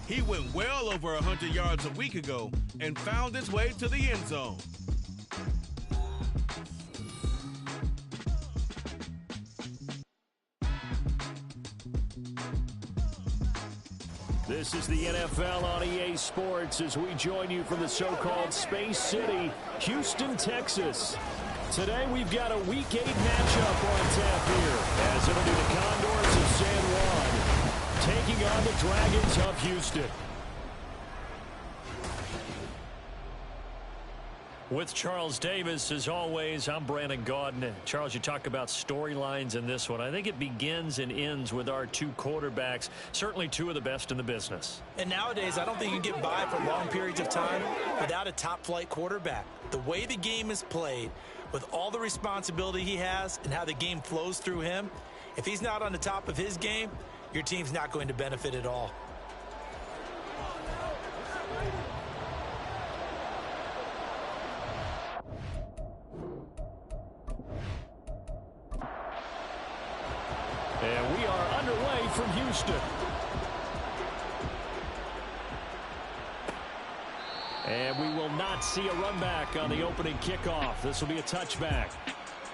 He went well over 100 yards a week ago and found his way to the end zone. This is the NFL on EA Sports as we join you from the so-called Space City, Houston, Texas. Today we've got a Week 8 matchup on tap here as it'll be the Condors of San Juan taking on the Dragons of Houston. With Charles Davis, as always, I'm Brandon Gaudin. Charles, you talk about storylines in this one. I think it begins and ends with our two quarterbacks, certainly two of the best in the business. And nowadays, I don't think you can get by for long periods of time without a top-flight quarterback. The way the game is played, with all the responsibility he has and how the game flows through him, if he's not on the top of his game, your team's not going to benefit at all. And we are underway from Houston. And we will not see a run back on the opening kickoff. This will be a touchback.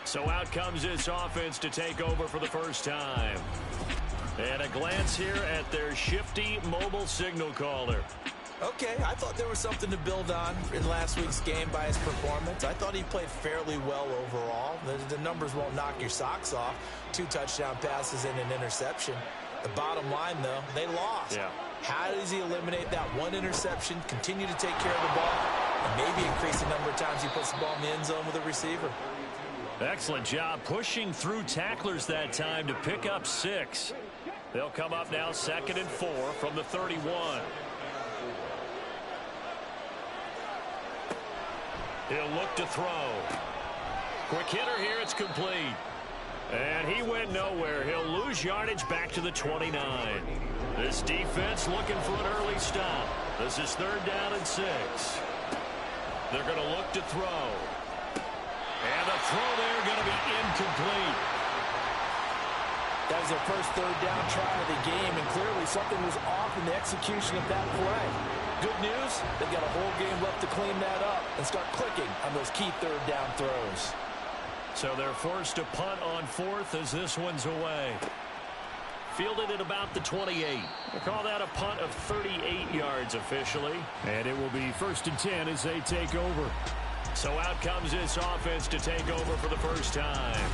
So out comes this offense to take over for the first time. And a glance here at their shifty mobile signal caller. Okay, I thought there was something to build on in last week's game by his performance. I thought he played fairly well overall. The numbers won't knock your socks off. 2 touchdown passes and an interception. The bottom line, though, they lost. Yeah. How does he eliminate that one interception, continue to take care of the ball, and maybe increase the number of times he puts the ball in the end zone with a receiver? Excellent job pushing through tacklers that time to pick up 6. They'll come up now 2nd and 4 from the 31. He'll look to throw. Quick hitter here, it's complete. And he went nowhere. He'll lose yardage back to the 29. This defense looking for an early stop. This is 3rd down and 6. They're going to look to throw. And the throw there going to be incomplete. That was their first 3rd down try of the game, and clearly something was off in the execution of that play. Good news, they've got a whole game left to clean that up and start clicking on those key 3rd down throws. So they're forced to punt on 4th as this one's away. Fielded at about the 28. We'll call that a punt of 38 yards officially. And it will be 1st and 10 as they take over. So out comes this offense to take over for the first time.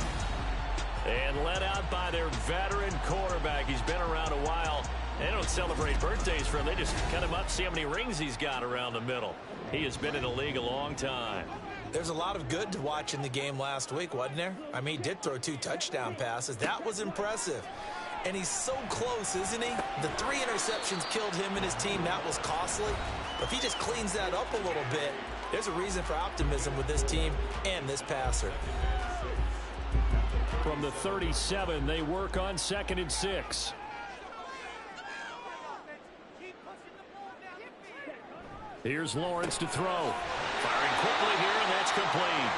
And led out by their veteran quarterback. He's been around a while. They don't celebrate birthdays for him. They just cut him up, see how many rings he's got around the middle. He has been in the league a long time. There's a lot of good to watch in the game last week, wasn't there? I mean, he did throw 2 touchdown passes. That was impressive. And he's so close, isn't he? The 3 interceptions killed him and his team. That was costly. But if he just cleans that up a little bit, there's a reason for optimism with this team and this passer. From the 37, they work on 2nd and 6. Here's Lawrence to throw. Firing quickly here, and that's complete.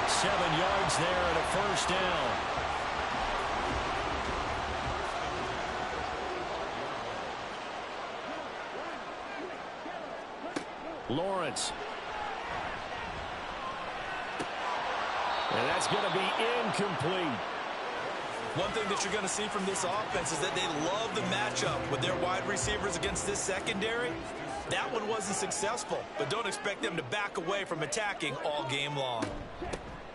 7 yards there and a 1st down. Lawrence. And that's going to be incomplete. One thing that you're going to see from this offense is that they love the matchup with their wide receivers against this secondary. That one wasn't successful, but don't expect them to back away from attacking all game long.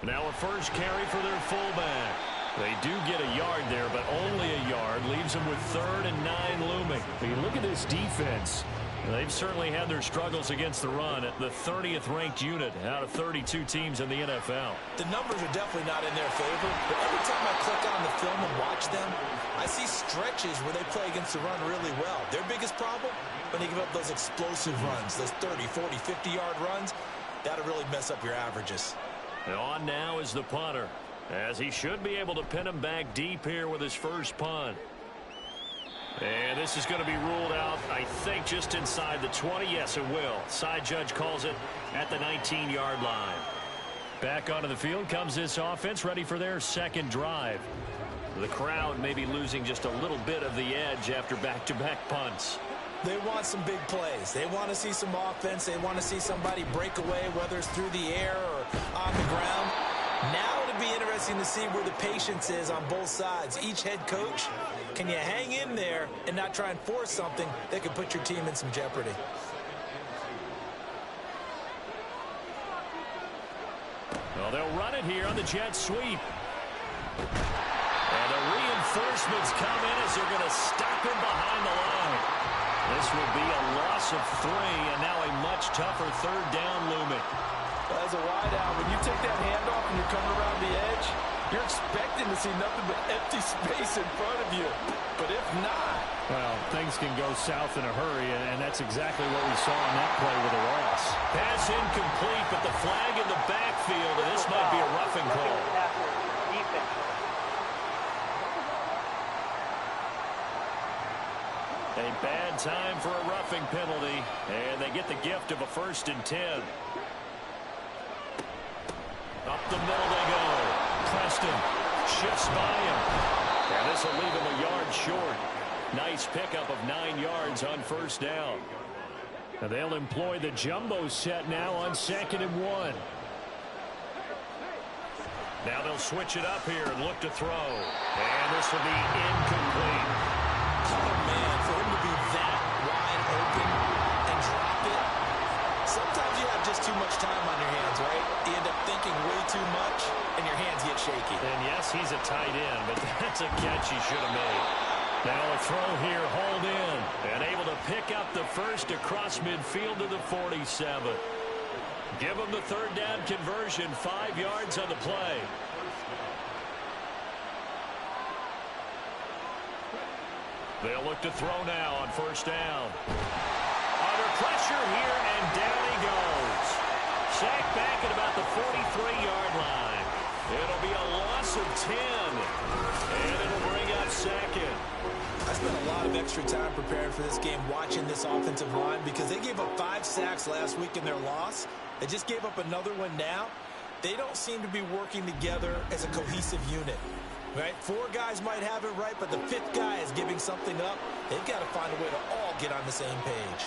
Now a first carry for their fullback. They do get a yard there, but only a yard. Leaves them with 3rd and 9 looming. I mean, look at this defense. They've certainly had their struggles against the run at the 30th ranked unit out of 32 teams in the NFL. The numbers are definitely not in their favor, but every time I click on the film and watch them, I see stretches where they play against the run really well. Their biggest problem, when they give up those explosive runs, those 30, 40, 50-yard runs, that'll really mess up your averages. And on now is the punter, as he should be able to pin him back deep here with his first punt. And this is going to be ruled out, I think, just inside the 20. Yes, it will. Side judge calls it at the 19-yard line. Back onto the field comes this offense, ready for their 2nd drive. The crowd may be losing just a little bit of the edge after back-to-back punts. They want some big plays. They want to see some offense. They want to see somebody break away, whether it's through the air or on the ground. Now it'll be interesting to see where the patience is on both sides. Each head coach, can you hang in there and not try and force something that could put your team in some jeopardy? Well, they'll run it here on the jet sweep. And the reinforcements come in as they're going to stop him behind the line. This will be a loss of 3, and now a much tougher third down looming. As a wideout, when you take that handoff and you're coming around the edge, you're expecting to see nothing but empty space in front of you. But if not... Well, things can go south in a hurry, and that's exactly what we saw on that play with a loss. Pass incomplete, but the flag in the backfield, and this might be a roughing call. A bad time for a roughing penalty, and they get the gift of a 1st and 10. Up the middle they go. Preston shifts by him. And this will leave him a yard short. Nice pickup of 9 yards on 1st down. And they'll employ the jumbo set now on 2nd and 1. Now they'll switch it up here and look to throw. And this will be incomplete. Oh, man, for him to be that wide open and drop it. Sometimes you have just too much time on your hands, right? You end up thinking way too much, and your hands get shaky. And yes, he's a tight end, but that's a catch he should have made. Now a throw here, hauled in, and able to pick up the 1st across midfield to the 47. Give him the 3rd down conversion, 5 yards on the play. They'll look to throw now on 1st down. Under pressure here, and down he goes. Sacked back at about the 43-yard line. It'll be a loss of 10, and it'll bring up 2nd. I spent a lot of extra time preparing for this game, watching this offensive line, because they gave up 5 sacks last week in their loss. They just gave up another one now. They don't seem to be working together as a cohesive unit. Right? 4 guys might have it right, but the 5th guy is giving something up. They've got to find a way to all get on the same page.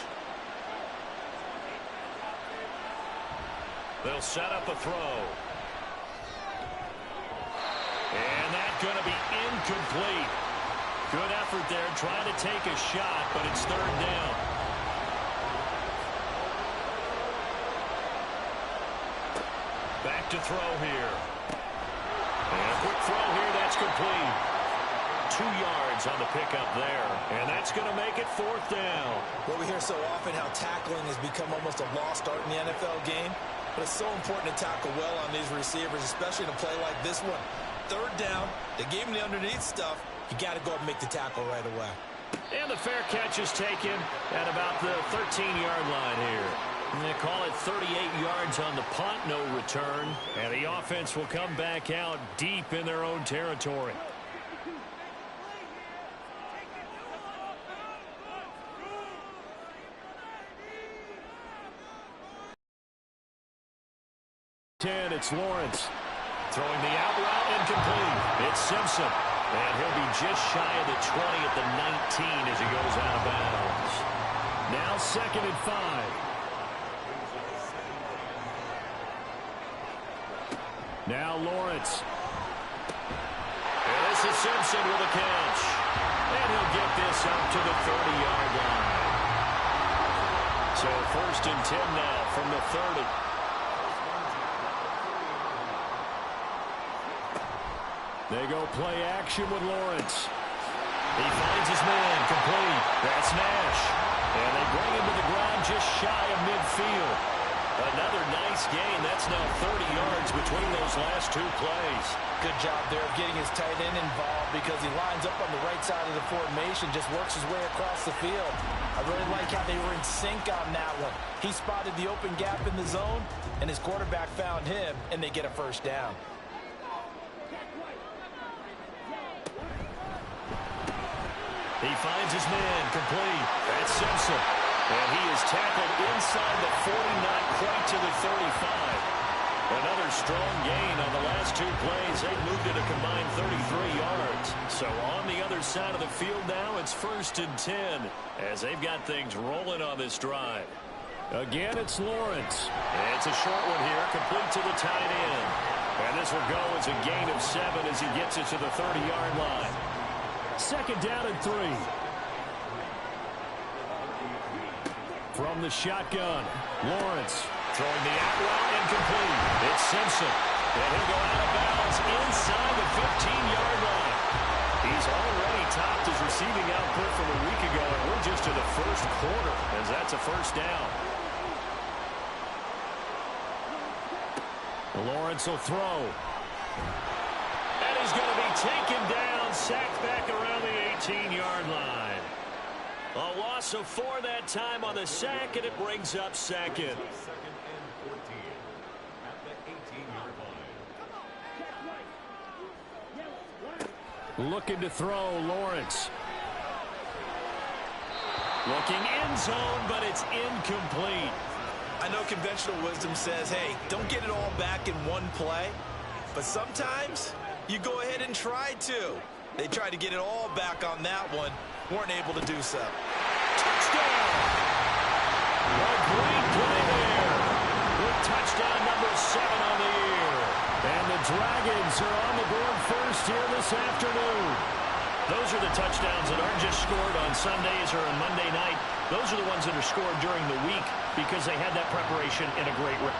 They'll set up a throw. And that's going to be incomplete. Good effort there, trying to take a shot, but it's 3rd down. Back to throw here. And a quick throw here, that's complete. 2 yards on the pickup there. And that's going to make it 4th down. Well, we hear so often how tackling has become almost a lost art in the NFL game. But it's so important to tackle well on these receivers, especially in a play like this one. 3rd down, they gave him the underneath stuff. You got to go up and make the tackle right away. And the fair catch is taken at about the 13-yard line here. And they call it 38 yards on the punt, no return. And the offense will come back out deep in their own territory. It's Lawrence. Throwing the out route incomplete. It's Simpson. And he'll be just shy of the 20 at the 19 as he goes out of bounds. Now 2nd and 5. Now Lawrence. And this is Simpson with a catch. And he'll get this up to the 30-yard line. So 1st and 10 now from the 30. They go play action with Lawrence. He finds his man, complete. That's Nash. And they bring him to the ground just shy of midfield. Another nice gain. That's now 30 yards between those last 2 plays. Good job there of getting his tight end involved, because he lines up on the right side of the formation, just works his way across the field. I really like how they were in sync on that one. He spotted the open gap in the zone, and his quarterback found him, and they get a 1st down. He finds his man, complete. That's Simpson. And he is tackled inside the 40, not quite to the 35. Another strong gain on the last 2 plays. They moved it a combined 33 yards. So on the other side of the field now, it's 1st and 10 as they've got things rolling on this drive. Again, it's Lawrence. It's a short one here, complete to the tight end. And this will go as a gain of 7 as he gets it to the 30-yard line. 2nd down and 3. From the shotgun, Lawrence throwing the out route incomplete. It's Simpson. And he'll go out of bounds inside the 15-yard line. He's already topped his receiving output from a week ago, and we're just in the 1st quarter as that's a 1st down. Lawrence will throw. And he's going to be taken down, sacked back around the 18-yard line. A loss of 4 that time on the sack, and it brings up 2nd. Looking to throw, Lawrence. Looking end zone, but it's incomplete. I know conventional wisdom says, hey, don't get it all back in one play. But sometimes you go ahead and try to. They tried to get it all back on that one. Weren't able to do so. Touchdown! A great play there. With touchdown number 7 on the year. And the Dragons are on the board first here this afternoon. Those are the touchdowns that aren't just scored on Sundays or on Monday night. Those are the ones that are scored during the week because they had that preparation in a great way.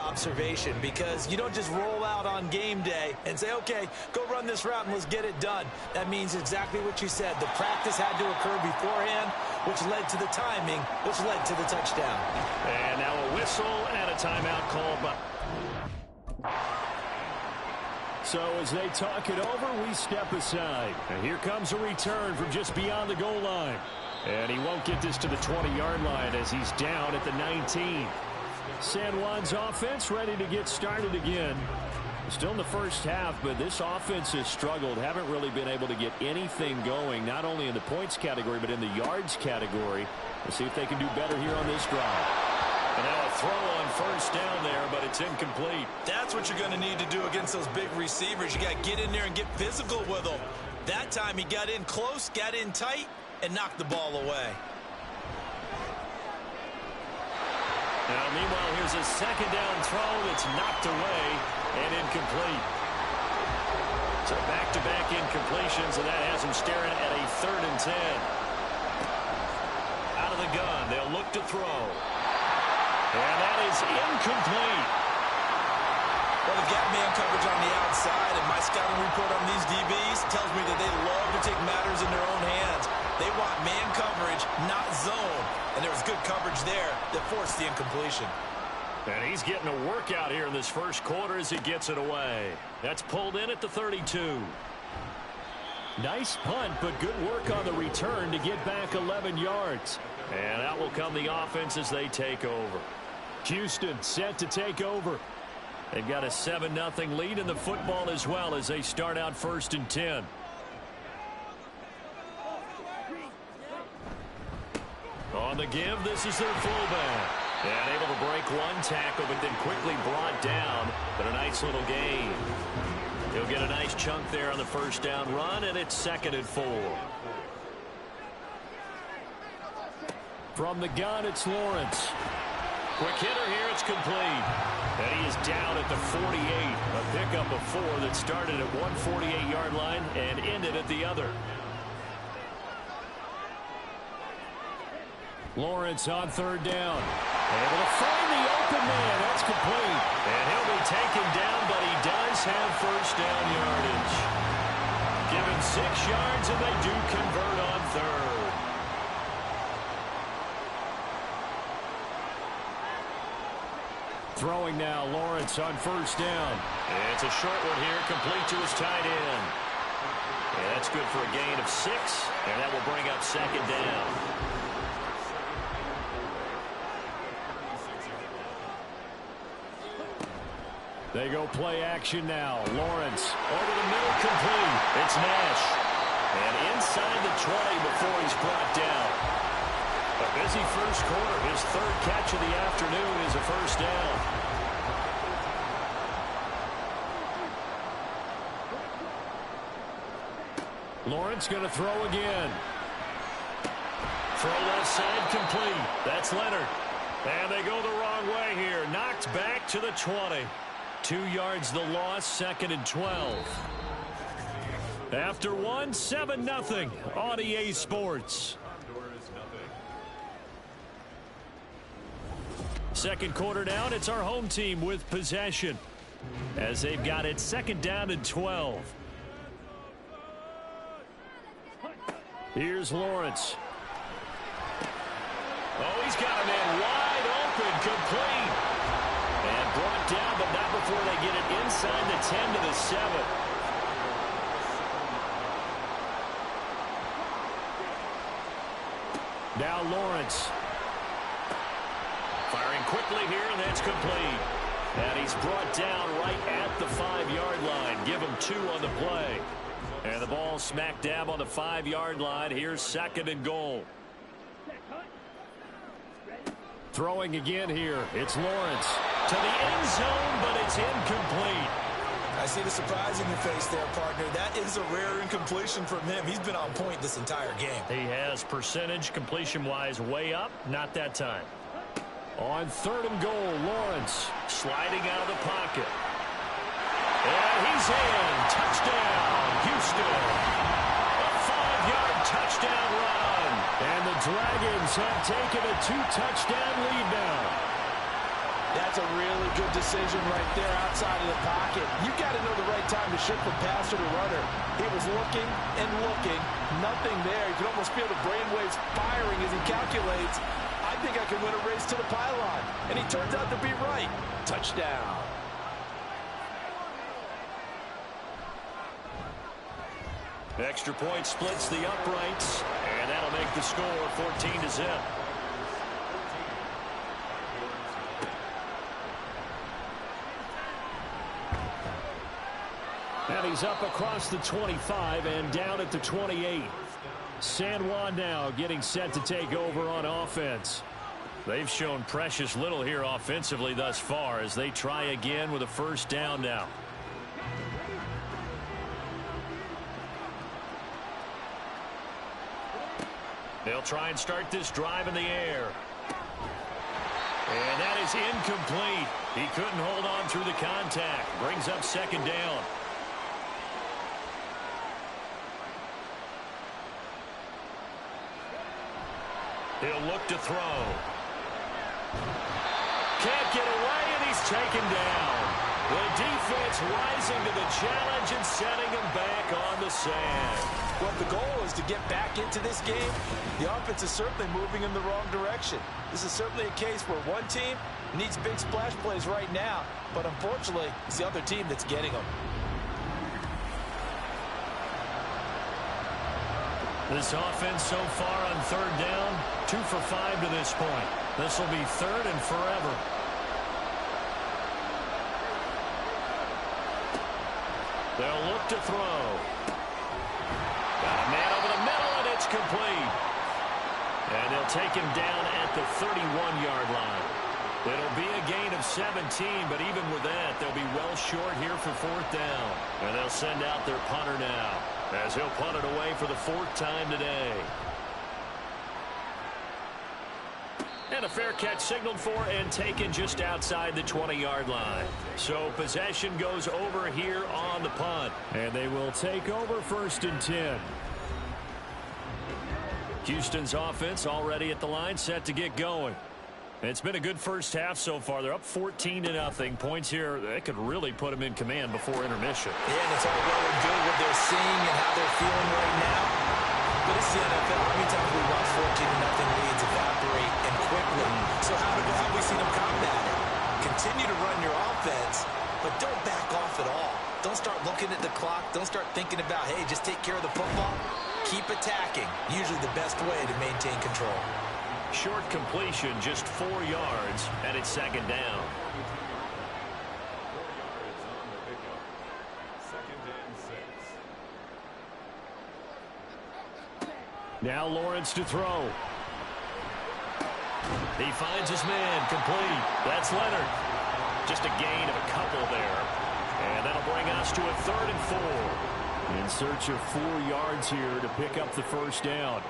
observation, because you don't just roll out on game day and say, okay, go run this route and let's get it done. That means exactly what you said. The practice had to occur beforehand, which led to the timing, which led to the touchdown. And now a whistle and a timeout called by... So as they talk it over, we step aside. And here comes a return from just beyond the goal line. And he won't get this to the 20-yard line as he's down at the 19. San Juan's offense ready to get started again. Still in the first half, but this offense has struggled. Haven't really been able to get anything going, not only in the points category, but in the yards category. We'll see if they can do better here on this drive. And now a throw on first down there, but it's incomplete. That's what you're going to need to do against those big receivers. You got to get in there and get physical with them. That time he got in close, got in tight, and knocked the ball away. Now, meanwhile, here's a second down throw that's knocked away and incomplete. So back-to-back incompletions, and that has him staring at a 3rd and 10. Out of the gun, they'll look to throw. And that is incomplete. Well, they've got man coverage on the outside, and my scouting report on these DBs tells me that they love to take matters in their own hands. They want man coverage, not zone. And there was good coverage there that forced the incompletion. And he's getting a workout here in this first quarter as he gets it away. That's pulled in at the 32. Nice punt, but good work on the return to get back 11 yards. And out will come the offense as they take over. Houston set to take over. They've got a 7-0 lead in the football as well as they start out 1st and 10. On the give, this is their fullback. And able to break one tackle, but then quickly brought down. But a nice little gain. He'll get a nice chunk there on the first down run, and it's 2nd and 4. From the gun, it's Lawrence. Quick hitter here, it's complete. And he is down at the 48. A pickup of 4 that started at one 48-yard line and ended at the other. Lawrence on 3rd down. Able to find the open man. That's complete. And he'll be taken down, but he does have first down yardage. Give him 6 yards, and they do convert on 3rd. Throwing now, Lawrence on first down. It's a short one here, complete to his tight end. And that's good for a gain of 6, and that will bring up 2nd down. They go play action now. Lawrence over the middle, complete. It's Nash. And inside the 20 before he's brought down. A busy first quarter. His 3rd catch of the afternoon is a first down. Lawrence going to throw again. Throw left side, complete. That's Leonard. And they go the wrong way here. Knocked back to the 20. 2 yards the loss, 2nd and 12. After 1, 7-0 on EA Sports. Second quarter down, it's our home team with possession as they've got it 2nd down and 12. Here's Lawrence. Oh, he's got a man wide open, complete. And brought down, but not before they get it inside the 10 to the 7. Now Lawrence. Firing quickly here, and that's complete. And he's brought down right at the 5-yard line. Give him 2 on the play. And the ball smack dab on the 5-yard line. Here's 2nd and goal. Throwing again here. It's Lawrence to the end zone, but it's incomplete. I see the surprise in your face there, partner. That is a rare incompletion from him. He's been on point this entire game. He has percentage completion-wise way up. Not that time. On 3rd and goal, Lawrence sliding out of the pocket. And he's in. Touchdown, Houston. A 5-yard touchdown run. And the Dragons have taken a 2-touchdown lead now. That's a really good decision right there outside of the pocket. You got to know the right time to shift from passer to runner. He was looking and looking. Nothing there. You can almost feel the brainwaves firing as he calculates. I think I can win a race to the pylon. And he turns out to be right. Touchdown. Extra point splits the uprights, and that'll make the score 14-0. And he's up across the 25 and down at the 28. San Juan now getting set to take over on offense. They've shown precious little here offensively thus far as they try again with a first down now. They'll try and start this drive in the air. And that is incomplete. He couldn't hold on through the contact. Brings up second down. He'll look to throw. Can't get away, and he's taken down. The defense rising to the challenge and setting him back on the sand. Well, if the goal is to get back into this game, the offense is certainly moving in the wrong direction. This is certainly a case where one team needs big splash plays right now, but unfortunately, it's the other team that's getting them. This offense so far on third down, 2 for 5 to this point. This will be third and forever. They'll look to throw. Got a man over the middle, and it's complete. And they'll take him down at the 31-yard line. It'll be a gain of 17, but even with that, they'll be well short here for fourth down. And they'll send out their punter now, as he'll punt it away for the 4th time today. And a fair catch signaled for and taken just outside the 20-yard line. So possession goes over here on the punt. And they will take over 1st and 10. Houston's offense already at the line, set to get going. It's been a good first half so far. They're up 14-0. Points here, they could really put them in command before intermission. Yeah, and it's all well and good what they're seeing and how they're feeling right now. But it's the NFL. How many times we watch 14-0 leads evaporate and quickly? So how have we seen them combat it? Continue to run your offense, but don't back off at all. Don't start looking at the clock. Don't start thinking about, hey, just take care of the football. Keep attacking. Usually the best way to maintain control. Short completion, just 4 yards, and it's second down. Now Lawrence to throw. He finds his man, complete. That's Leonard. Just a gain of a couple there. And that'll bring us to a 3rd and 4. In search of 4 yards here to pick up the first down.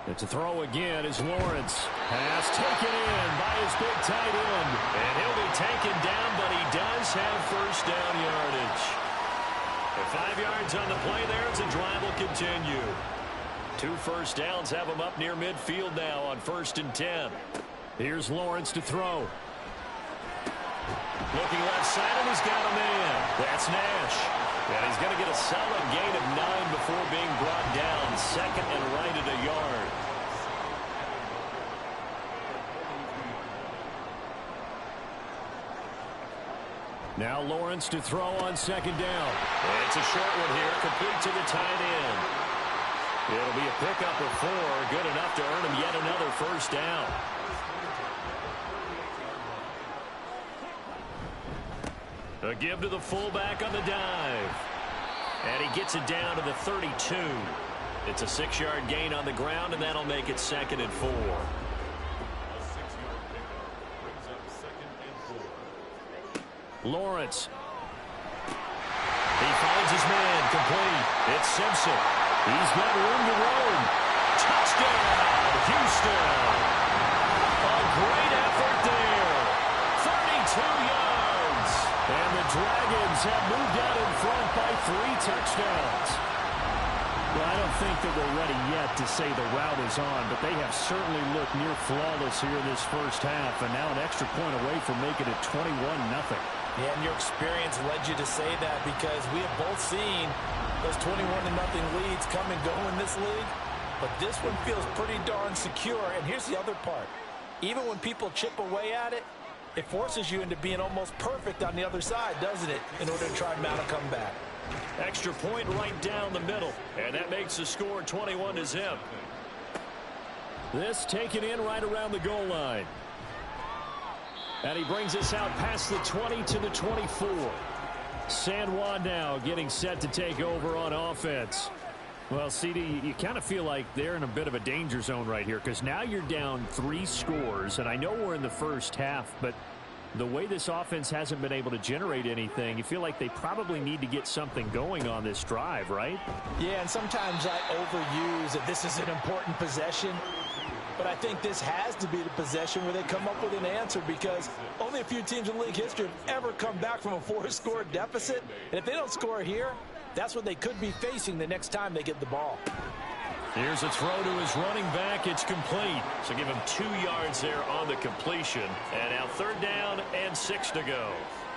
It's a throw again as Lawrence. Pass taken in by his big tight end. And he'll be taken down, but he does have first down yardage. And 5 yards on the play there as the drive will continue. 2 first downs have him up near midfield now on 1st and 10. Here's Lawrence to throw. Looking left side, and he's got a man. That's Nash. And he's going to get a solid gain of 9 before being brought down. 2nd and right at a yard. Now Lawrence to throw on 2nd down. And it's a short one here, complete to the tight end. It'll be a pickup of 4, good enough to earn him yet another first down. A give to the fullback on the dive. And he gets it down to the 32. It's a 6-yard gain on the ground, and that'll make it 2nd and 4. Lawrence. He finds his man, complete. It's Simpson. He's got room to roam. Touchdown, Houston. A great effort there. 32 yards. And the Dragons have moved out in front by 3 touchdowns. Well, I don't think that we're ready yet to say the route is on, but they have certainly looked near flawless here in this first half, and now an extra point away from making it 21-0. Yeah, and your experience led you to say that because we have both seen those 21-0 leads come and go in this league, but this one feels pretty darn secure. And here's the other part. Even when people chip away at it, it forces you into being almost perfect on the other side, doesn't it, in order to try and mount a comeback. Extra point right down the middle, and that makes the score 21-0. This taken in right around the goal line. And he brings us out past the 20 to the 24. San Juan now getting set to take over on offense. Well, CD, you kind of feel like they're in a bit of a danger zone right here because now you're down 3 scores, and I know we're in the first half, but the way this offense hasn't been able to generate anything, you feel like they probably need to get something going on this drive, right? Yeah, and sometimes I overuse that this is an important possession, but I think this has to be the possession where they come up with an answer because only a few teams in league history have ever come back from a 4-score deficit, and if they don't score here, that's what they could be facing the next time they get the ball. Here's a throw to his running back. It's complete. So give him 2 yards there on the completion. And now 3rd down and 6 to go.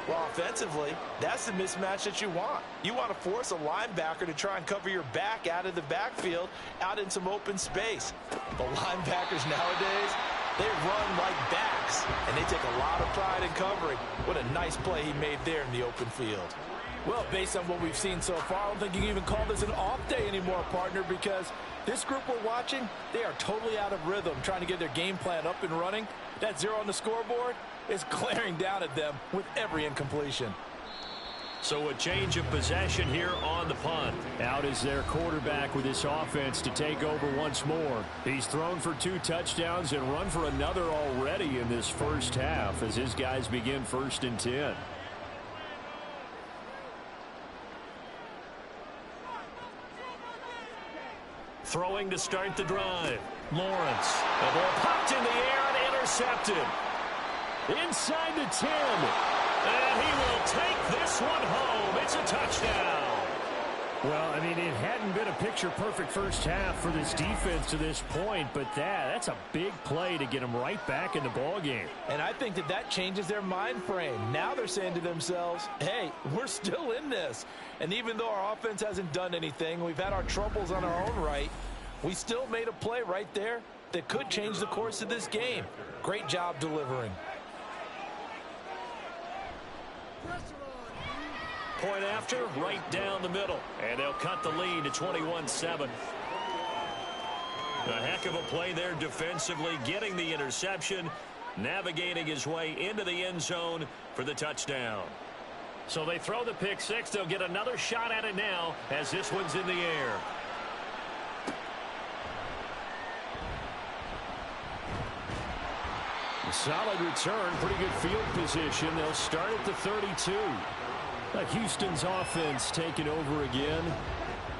Well, offensively, that's the mismatch that you want. You want to force a linebacker to try and cover your back out of the backfield, out in some open space. The linebackers nowadays, they run like backs, and they take a lot of pride in covering. What a nice play he made there in the open field. Well, based on what we've seen so far, I don't think you can even call this an off day anymore, partner, because this group we're watching, they are totally out of rhythm, trying to get their game plan up and running. That 0 on the scoreboard is glaring down at them with every incompletion. So a change of possession here on the punt. Out is their quarterback with this offense to take over once more. He's thrown for 2 touchdowns and run for another already in this first half as his guys begin 1st and 10. Throwing to start the drive. Lawrence. The ball popped in the air and intercepted. Inside the 10. And he will take this one home. It's a touchdown. Well, I mean, it hadn't been a picture-perfect first half for this defense to this point, but that's a big play to get them right back in the ballgame. And I think that changes their mind frame. Now they're saying to themselves, hey, we're still in this. And even though our offense hasn't done anything, we've had our troubles on our own right, we still made a play right there that could change the course of this game. Great job delivering. Point after, right down the middle. And they'll cut the lead to 21-7. A heck of a play there defensively, getting the interception, navigating his way into the end zone for the touchdown. So they throw the pick 6. They'll get another shot at it now as this one's in the air. A solid return, pretty good field position. They'll start at the 32. Houston's offense taking over again.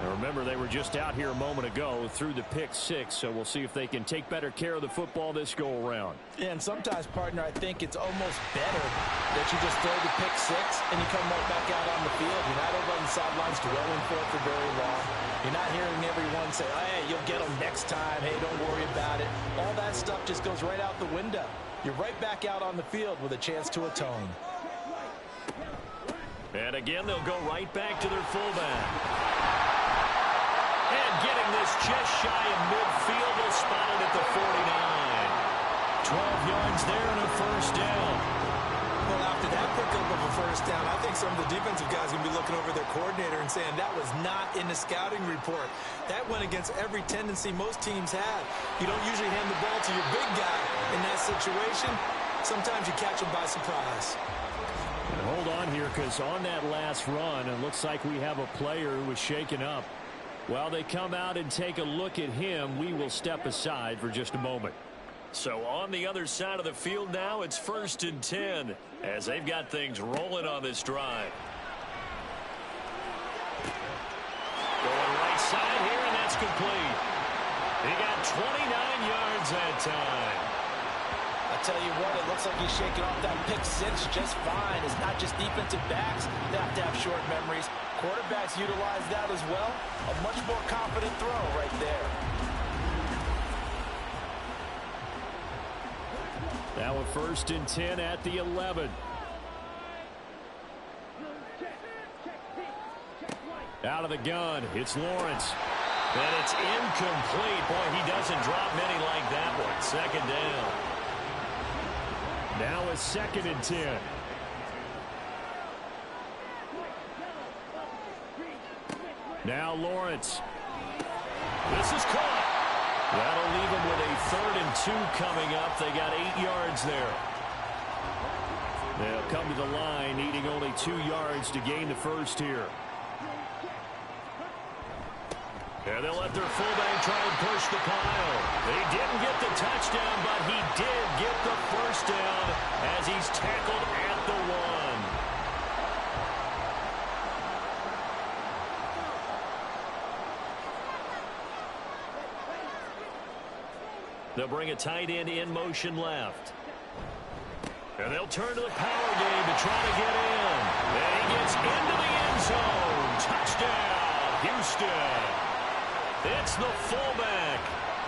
Now remember, they were just out here a moment ago through the pick 6, so we'll see if they can take better care of the football this go-around. Yeah, and sometimes, partner, I think it's almost better that you just throw the pick 6 and you come right back out on the field. You're not over on the sidelines dwelling for it for very long. You're not hearing everyone say, hey, you'll get them next time. Hey, don't worry about it. All that stuff just goes right out the window. You're right back out on the field with a chance to atone. And again, they'll go right back to their fullback. And getting this just shy of midfield, they'll spot it at the 49. 12 yards there and a first down. Well, after that pickup of a first down, I think some of the defensive guys are going to be looking over their coordinator and saying that was not in the scouting report. That went against every tendency most teams have. You don't usually hand the ball to your big guy in that situation. Sometimes you catch him by surprise. And hold on here, because on that last run, it looks like we have a player who was shaken up. While they come out and take a look at him, we will step aside for just a moment. So on the other side of the field now, it's 1st and 10 as they've got things rolling on this drive. Going right side here, and that's complete. He got 29 yards that time. I tell you what, it looks like he's shaking off that pick six just fine. It's not just defensive backs that have to have short memories. Quarterbacks utilize that as well. A much more confident throw right there. Now a 1st and 10 at the 11. Out of the gun, it's Lawrence. And it's incomplete. Boy, he doesn't drop many like that one. 2nd down. Now a 2nd and 10. Now Lawrence. This is caught. That'll leave them with a 3rd and 2 coming up. They got 8 yards there. They'll come to the line needing only 2 yards to gain the first here. And they'll let their fullback try and push the pile. He didn't get the touchdown, but he did get the first down as he's tackled at the 1. They'll bring a tight end in motion left. And they'll turn to the power game to try to get in. And he gets into the end zone. Touchdown, Houston. It's the fullback.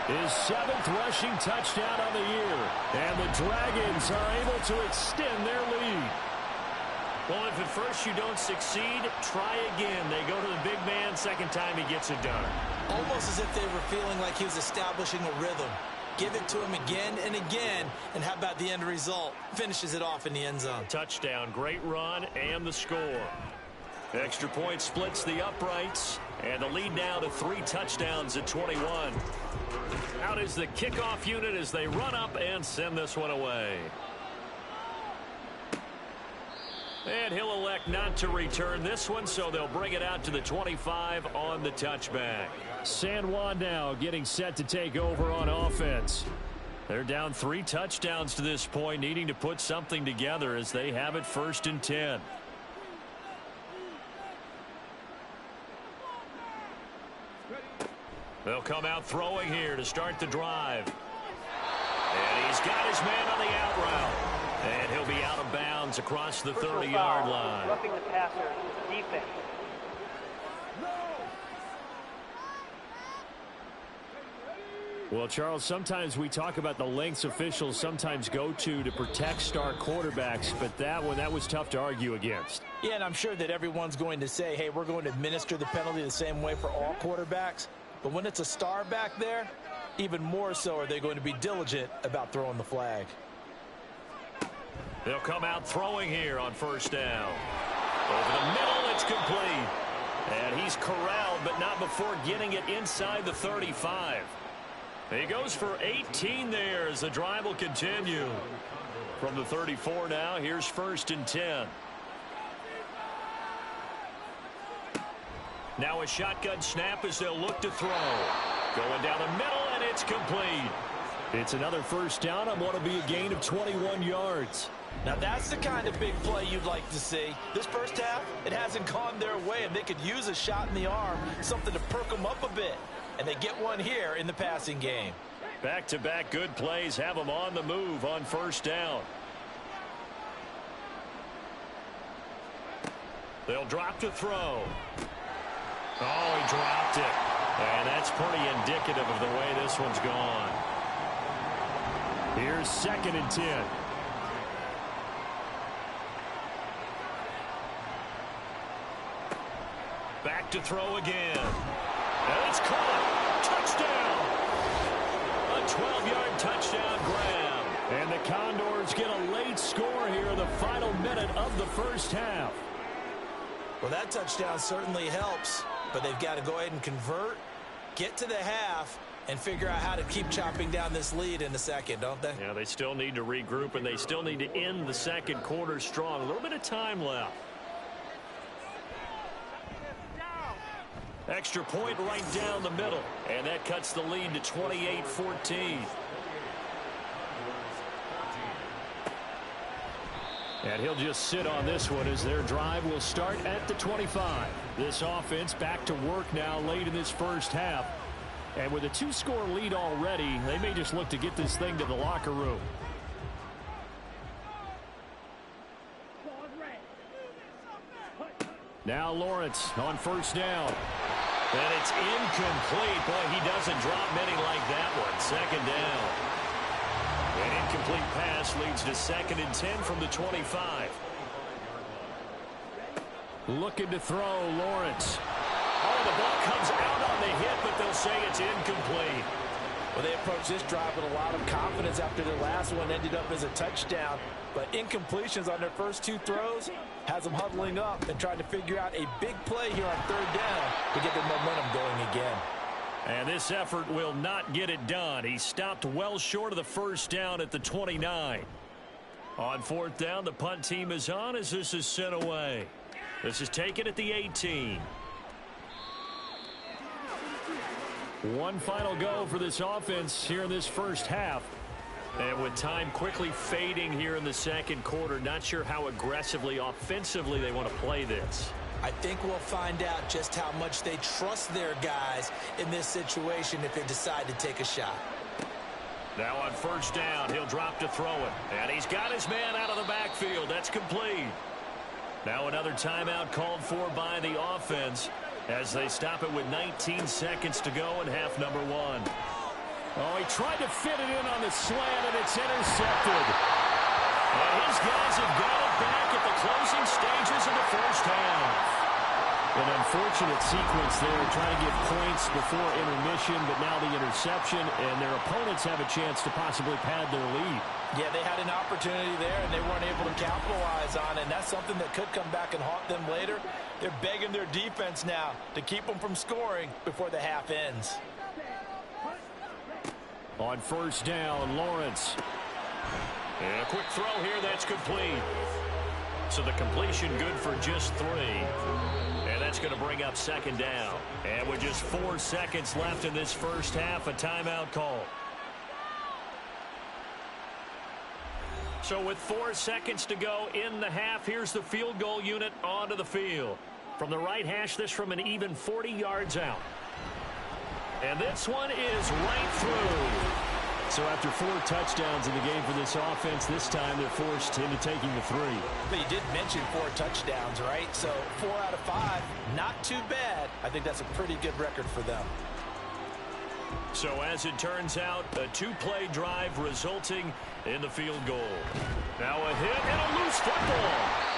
His 7th rushing touchdown on the year. And the Dragons are able to extend their lead. Well, if at first you don't succeed, try again. They go to the big man. 2nd time he gets it done. Almost as if they were feeling like he was establishing a rhythm. Give it to him again and again. And how about the end result? Finishes it off in the end zone. Touchdown, great run, and the score. Extra point splits the uprights. And the lead now to 3 touchdowns at 21. Out is the kickoff unit as they run up and send this one away. And he'll elect not to return this one, so they'll bring it out to the 25 on the touchback. San Juan now getting set to take over on offense. They're down 3 touchdowns to this point, needing to put something together as they have it 1st and 10. They'll come out throwing here to start the drive. And he's got his man on the out route. And he'll be out of bounds across the 30-yard line. Roughing the passer, defense. Well, Charles, sometimes we talk about the lengths officials sometimes go to protect star quarterbacks, but that was tough to argue against. Yeah, and I'm sure that everyone's going to say, hey, we're going to administer the penalty the same way for all quarterbacks. But when it's a star back there, even more so are they going to be diligent about throwing the flag. They'll come out throwing here on 1st down. Over the middle, it's complete. And he's corralled, but not before getting it inside the 35. He goes for 18 there as the drive will continue. From the 34 now, here's 1st and 10. Now a shotgun snap as they'll look to throw. Going down the middle, and it's complete. It's another 1st down on what will be a gain of 21 yards. Now that's the kind of big play you'd like to see. This first half, it hasn't gone their way, and they could use a shot in the arm, something to perk them up a bit. And they get one here in the passing game. Back-to-back good plays have them on the move on 1st down. They'll drop to throw. Oh, he dropped it. And that's pretty indicative of the way this one's gone. Here's 2nd and 10. Back to throw again. And it's caught. Touchdown. A 12-yard touchdown grab. And the Condors get a late score here in the final minute of the 1st half. Well, that touchdown certainly helps, but they've got to go ahead and convert, get to the half, and figure out how to keep chopping down this lead in the second, don't they? Yeah, they still need to regroup, and they still need to end the 2nd quarter strong. A little bit of time left. Extra point right down the middle, and that cuts the lead to 28-14. And he'll just sit on this one as their drive will start at the 25. This offense back to work now late in this 1st half. And with a 2-score lead already, they may just look to get this thing to the locker room. Now Lawrence on first down. And it's incomplete. Boy, he doesn't drop many like that one. Second down. An incomplete pass leads to 2nd and 10 from the 25. Looking to throw, Lawrence. Oh, the ball comes out on the hit, but they'll say it's incomplete. Well, they approached this drive with a lot of confidence after their last one ended up as a touchdown. But incompletions on their first 2 throws has them huddling up and trying to figure out a big play here on 3rd down to get their momentum going again. And this effort will not get it done. He stopped well short of the first down at the 29. On 4th down, the punt team is on as this is sent away. This is taken at the 18. One final go for this offense here in this first half. And with time quickly fading here in the 2nd quarter, not sure how aggressively, offensively they want to play this. I think we'll find out just how much they trust their guys in this situation if they decide to take a shot. Now on first down, he'll drop to throw it. And he's got his man out of the backfield. That's complete. Now another timeout called for by the offense as they stop it with 19 seconds to go in half number 1. Oh, he tried to fit it in on the slant, and it's intercepted. And his guys have got it back at the closing stages of the first half. An unfortunate sequence there, trying to get points before intermission, but now the interception, and their opponents have a chance to possibly pad their lead. Yeah, they had an opportunity there, and they weren't able to capitalize on it, and that's something that could come back and haunt them later. They're begging their defense now to keep them from scoring before the half ends. On first down, Lawrence. And a quick throw here, that's complete. So the completion good for just 3. And that's going to bring up 2nd down. And with just 4 seconds left in this first half, a timeout call. So with 4 seconds to go in the half, here's the field goal unit onto the field. From the right hash, this from an even 40 yards out. And this one is right through. So after 4 touchdowns in the game for this offense, this time they're forced into taking the 3. But you did mention 4 touchdowns, right? So 4 out of 5, not too bad. I think that's a pretty good record for them. So as it turns out, a 2-play drive resulting in the field goal. Now a hit and a loose football.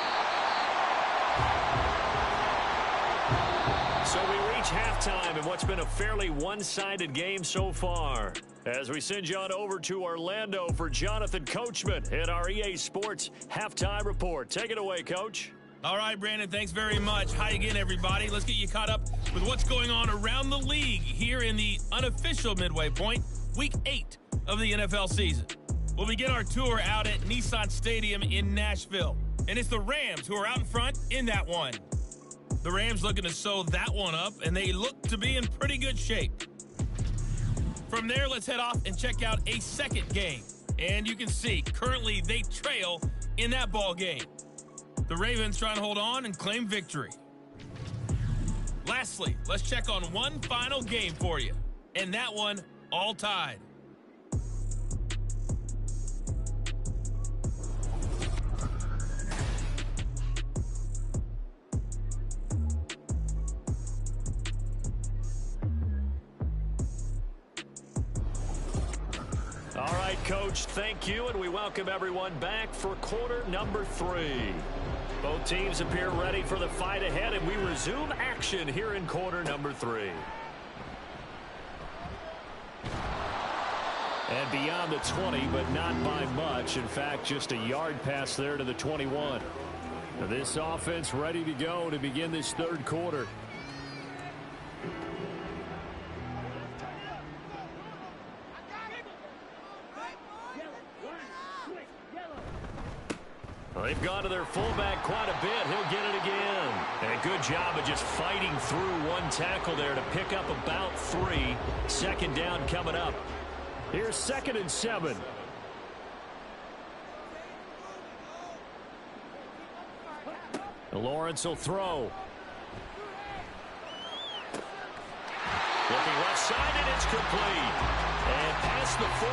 So we reach halftime in what's been a fairly one-sided game so far. As we send you on over to Orlando for Jonathan Coachman in our EA Sports Halftime Report. Take it away, Coach. All right, Brandon, thanks very much. Hi again, everybody. Let's get you caught up with what's going on around the league here in the unofficial midway point, Week 8 of the NFL season. We'll begin our tour out at Nissan Stadium in Nashville. And it's the Rams who are out in front in that one. The Rams looking to sew that one up, and they look to be in pretty good shape. From there, let's head off and check out a second game. And you can see, currently they trail in that ball game. The Ravens trying to hold on and claim victory. Lastly, let's check on one final game for you. And that one, all tied. All right, Coach, thank you, and we welcome everyone back for quarter number 3. Both teams appear ready for the fight ahead, and we resume action here in quarter number 3. And beyond the 20, but not by much. In fact, just a yard pass there to the 21. This offense ready to go to begin this third quarter. They've gone to their fullback quite a bit. He'll get it again. And a good job of just fighting through one tackle there to pick up about 3. Second down coming up. Here's 2nd and 7. Lawrence will throw. Looking left side, and it's complete. And past the 40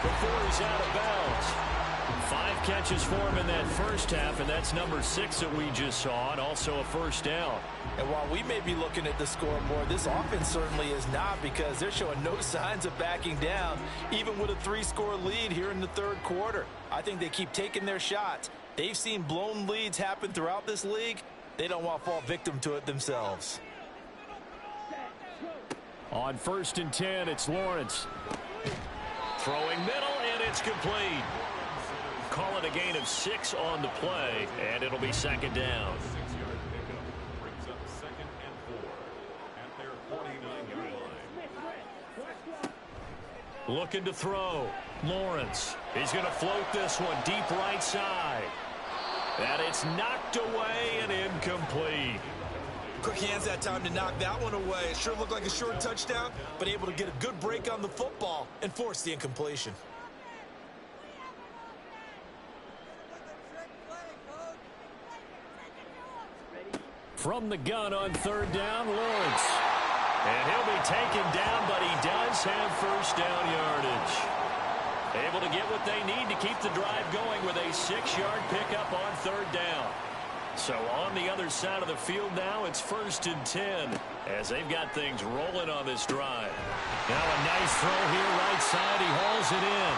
before he's out of bounds. 5 catches for him in that first half, and that's number 6 that we just saw, and also a first down. And while we may be looking at the scoreboard, this offense certainly is not, because they're showing no signs of backing down, even with a 3-score lead here in the third quarter. I think they keep taking their shots. They've seen blown leads happen throughout this league. They don't want to fall victim to it themselves. On 1st and 10, it's Lawrence. Throwing middle, and it's complete. Call it a gain of 6 on the play, and it'll be second down. Looking to throw. Lawrence. He's going to float this one deep right side. And it's knocked away and incomplete. Quick hands that time to knock that one away. It sure looked like a short touchdown, but able to get a good break on the football and force the incompletion. From the gun on 3rd down, Lawrence. And he'll be taken down, but he does have first down yardage. Able to get what they need to keep the drive going with a 6-yard pickup on 3rd down. So on the other side of the field now, it's 1st and 10 as they've got things rolling on this drive. Now a nice throw here right side. He hauls it in.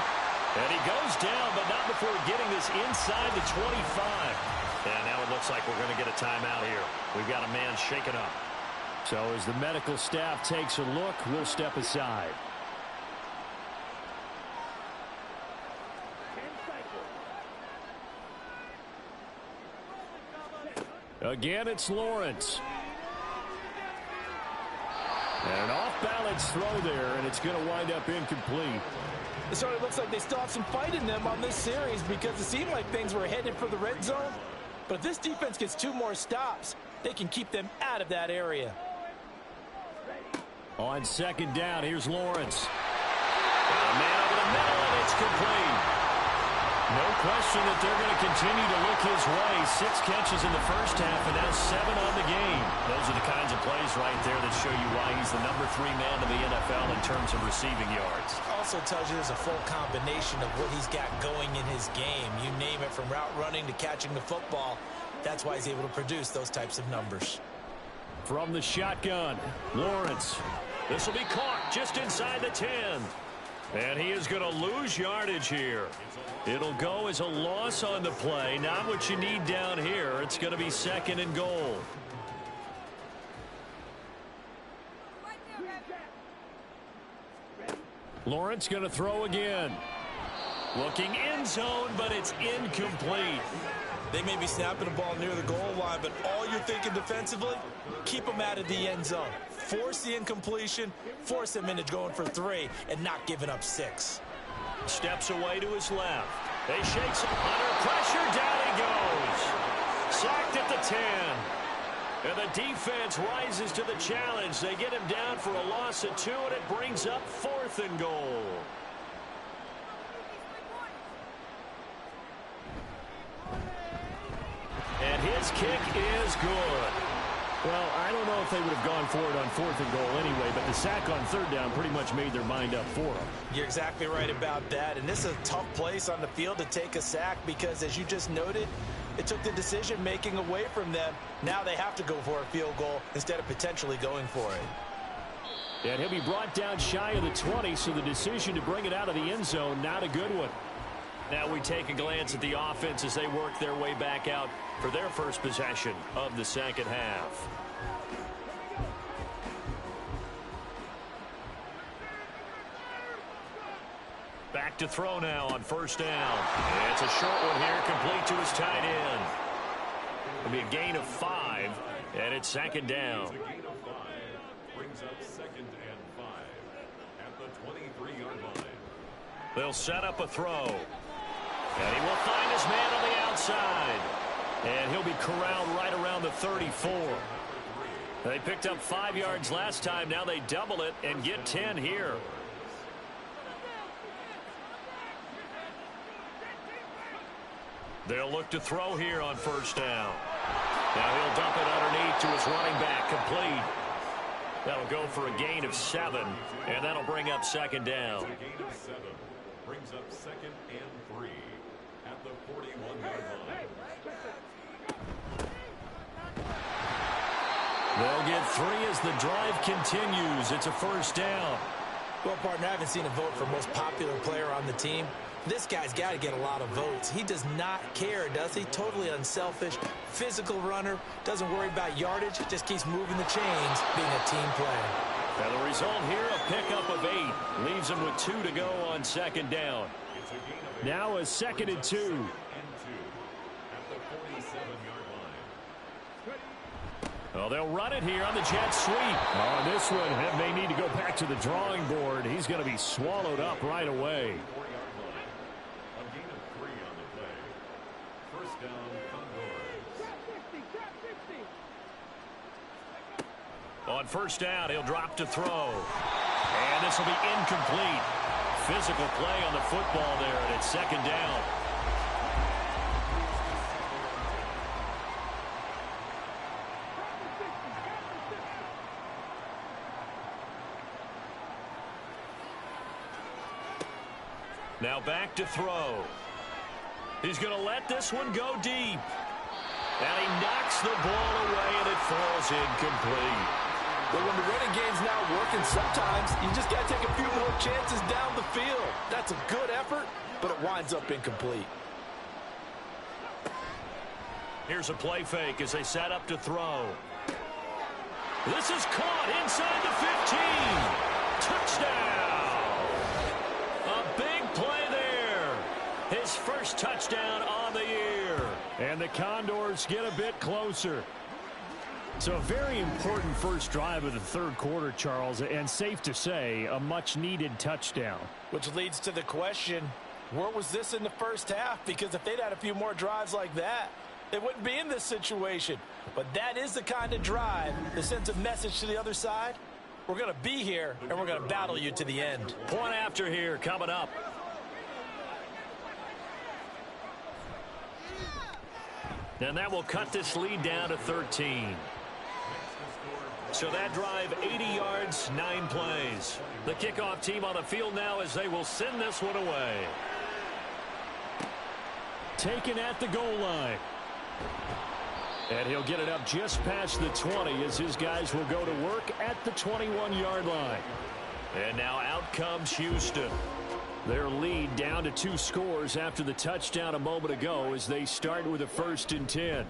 And he goes down, but not before getting this inside the 25. And now it looks like we're going to get a timeout here. We've got a man shaken up. So as the medical staff takes a look, we'll step aside. Again, it's Lawrence. And an off-balance throw there, and it's going to wind up incomplete. It certainly looks like they still have some fight in them on this series, because it seemed like things were headed for the red zone. But if this defense gets 2 more stops, they can keep them out of that area. On 2nd down, here's Lawrence. A man over the middle, and it's complete. No question that they're going to continue to look his way. 6 catches in the first half, and now 7 on the game. Those are the kinds of plays right there that show you why he's the number 3 man in the NFL in terms of receiving yards. Also tells you there's a full combination of what he's got going in his game. You name it, from route running to catching the football. That's why he's able to produce those types of numbers. From the shotgun, Lawrence. This will be caught just inside the 10. And he is going to lose yardage here. It'll go as a loss on the play. Not what you need down here. It's going to be 2nd and goal. Lawrence going to throw again. Looking end zone, but it's incomplete. They may be snapping the ball near the goal line, but all you're thinking defensively, keep them out of the end zone. Force the incompletion, force them into going for 3, and not giving up 6. Steps away to his left. They shake some under pressure. Down he goes. Sacked at the 10. And the defense rises to the challenge. They get him down for a loss of 2, and it brings up 4th and goal. And his kick is good. Well, I don't know if they would have gone for it on 4th and goal anyway, but the sack on 3rd down pretty much made their mind up for them. You're exactly right about that, and this is a tough place on the field to take a sack because, as you just noted, it took the decision-making away from them. Now they have to go for a field goal instead of potentially going for it. And he'll be brought down shy of the 20, so the decision to bring it out of the end zone, not a good one. Now we take a glance at the offense as they work their way back out for their first possession of the second half. Back to throw now on 1st down. It's a short one here, complete to his tight end. It'll be a gain of 5, and it's 2nd down. Brings up 2nd and 5 at the 23-yard line. They'll set up a throw. And he will find his man on the outside. And he'll be corralled right around the 34. They picked up 5 yards last time. Now they double it and get 10 here. They'll look to throw here on 1st down. Now he'll dump it underneath to his running back, complete. That'll go for a gain of 7, and that'll bring up 2nd down. A gain of 7 brings up 2nd and 3 at at the 41-yard line. They'll get 3 as the drive continues. It's a first down. Well, partner, I haven't seen a vote for most popular player on the team. This guy's got to get a lot of votes. He does not care, does he? Totally unselfish, physical runner, doesn't worry about yardage, just keeps moving the chains, being a team player. And the result here, a pickup of 8. Leaves him with 2 to go on second down. Now a 2nd and 2. At the 47-yard line. Well, they'll run it here on the jet sweep. On this one, it may need to go back to the drawing board. He's going to be swallowed up right away. 4-yard line. A gain of 3 on the play. First down, Condors. On first down, he'll drop to throw. And this will be incomplete. Physical play on the football there, and it's second down. Now back to throw. He's going to let this one go deep. And he knocks the ball away, and it falls incomplete. But when the running game's not working, sometimes you just got to take a few more chances down the field. That's a good effort, but it winds up incomplete. Here's a play fake as they set up to throw. This is caught inside the 15. Touchdown. A big play there. His first touchdown on the year. And the Condors get a bit closer. So a very important first drive of the third quarter, Charles, and safe to say, a much-needed touchdown. Which leads to the question, where was this in the first half? Because if they'd had a few more drives like that, they wouldn't be in this situation. But that is the kind of drive that sends a message to the other side. We're going to be here, and we're going to battle you to the end. Point after here coming up. And that will cut this lead down to 13. So that drive, 80 yards, 9 plays. The kickoff team on the field now as they will send this one away. Taken at the goal line. And he'll get it up just past the 20 as his guys will go to work at the 21-yard line. And now out comes Houston. Their lead down to 2 scores after the touchdown a moment ago as they start with a 1st and 10.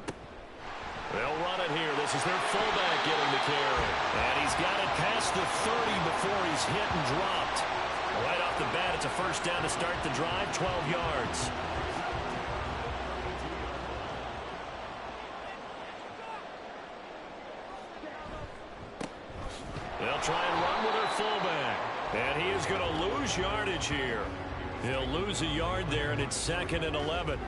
They'll run it here. This is their fullback getting the carry. And he's got it past the 30 before he's hit and dropped. Right off the bat, it's a first down to start the drive, 12 yards. They'll try and run with their fullback. And he is going to lose yardage here. He'll lose a yard there, and it's 2nd and 11.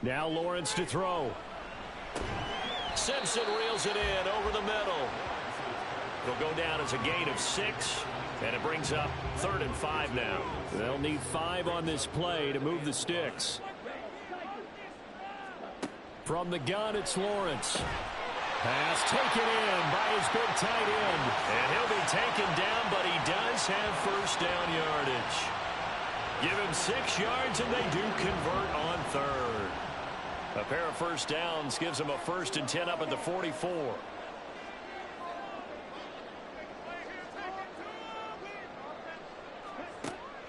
Now Lawrence to throw. Simpson reels it in over the middle. It'll go down as a gain of 6, and it brings up 3rd and 5 now. They'll need 5 on this play to move the sticks. From the gun, it's Lawrence. Pass taken in by his big tight end. And he'll be taken down, but he does have first down yardage. Give him 6 yards, and they do convert on 3rd. A pair of first downs gives him a 1st and 10 up at the 44.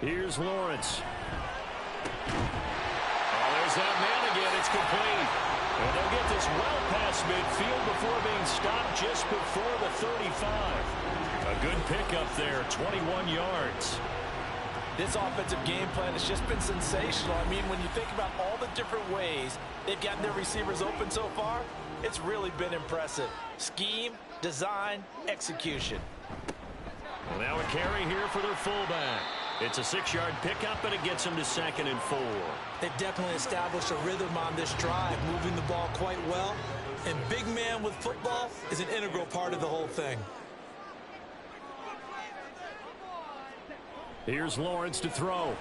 Here's Lawrence. Oh, there's that man again. It's complete. And they'll get this well past midfield before being stopped just before the 35. A good pickup there, 21 yards. This offensive game plan has just been sensational. I mean, when you think about all the different ways they've gotten their receivers open so far, it's really been impressive. Scheme, design, execution. Well, now a carry here for their fullback. It's a 6-yard pickup, and it gets them to 2nd and 4. They've definitely established a rhythm on this drive, moving the ball quite well. And big man with football is an integral part of the whole thing. Here's Lawrence to throw.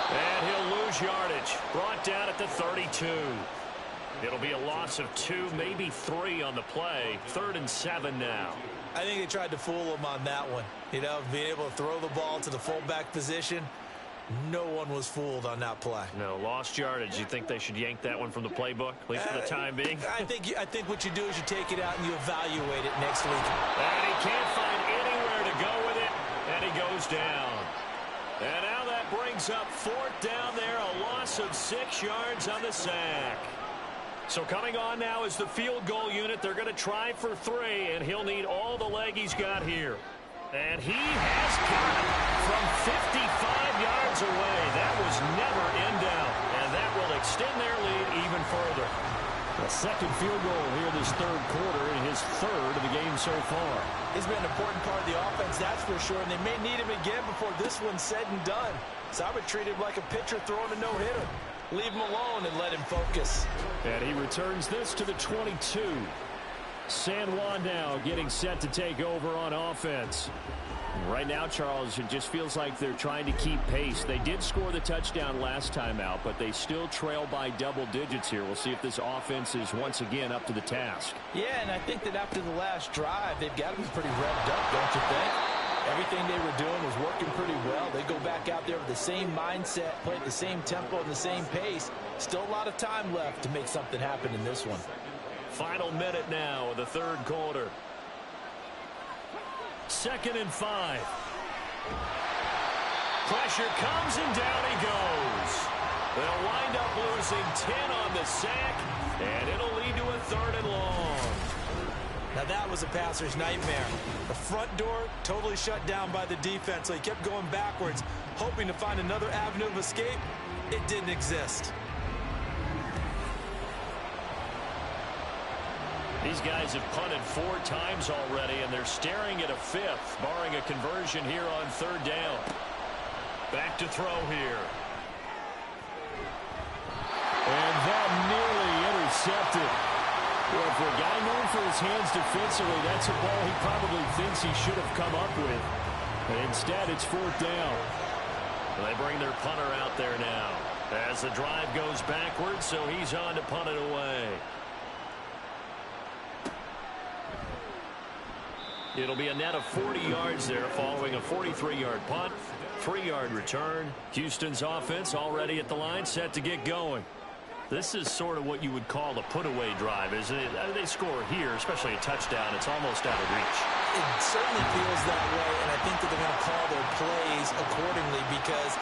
And he'll lose yardage. Brought down at the 32. It'll be a loss of 2, maybe 3 on the play. 3rd and 7 now. I think they tried to fool him on that one. You know, being able to throw the ball to the fullback position. No one was fooled on that play. No, lost yardage. You think they should yank that one from the playbook, at least for the time being? I think what you do is you take it out and you evaluate it next week. And he can't find anywhere to go with it, and he goes down. And now that brings up 4th down there, a loss of 6 yards on the sack. So coming on now is the field goal unit. They're going to try for 3, and he'll need all the leg he's got here. And he has got it from 55 yards away. That was never in doubt, and that will extend their lead even further. A second field goal here this 3rd quarter, and his 3rd of the game so far. He's been an important part of the offense, that's for sure, and they may need him again before this one's said and done. So I would treat him like a pitcher throwing a no-hitter. Leave him alone and let him focus. And he returns this to the 22. San Juan now getting set to take over on offense. Right now, Charles, it just feels like they're trying to keep pace. They did score the touchdown last time out, but they still trail by double digits here. We'll see if this offense is once again up to the task. Yeah, and I think that after the last drive, they've got to be pretty revved up, don't you think? Everything they were doing was working pretty well. They go back out there with the same mindset, play at the same tempo and the same pace. Still a lot of time left to make something happen in this one. Final minute now of the 3rd quarter. 2nd and 5. Pressure comes and down he goes. They'll wind up losing 10 on the sack, and it'll lead to a 3rd and long. Now that was a passer's nightmare. The front door totally shut down by the defense, so he kept going backwards, hoping to find another avenue of escape. It didn't exist. These guys have punted 4 times already, and they're staring at a 5th, barring a conversion here on 3rd down. Back to throw here. And that nearly intercepted. Well, for a guy known for his hands defensively, that's a ball he probably thinks he should have come up with. But instead, it's 4th down. They bring their punter out there now as the drive goes backwards, so he's on to punt it away. It'll be a net of 40 yards there following a 43-yard punt, 3-yard return. Houston's offense already at the line, set to get going. This is sort of what you would call a put-away drive, isn't it? They score here, especially a touchdown. It's almost out of reach. It certainly feels that way, and I think that they're going to call their plays accordingly, because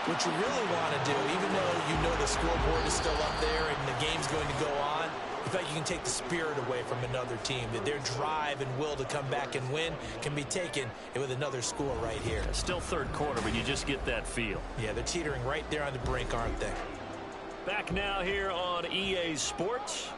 what you really want to do, even though you know the scoreboard is still up there and the game's going to go on, in fact, you can take the spirit away from another team, that their drive and will to come back and win can be taken with another score right here. It's still 3rd quarter, but you just get that feel. Yeah, they're teetering right there on the brink, aren't they? Back now here on EA Sports.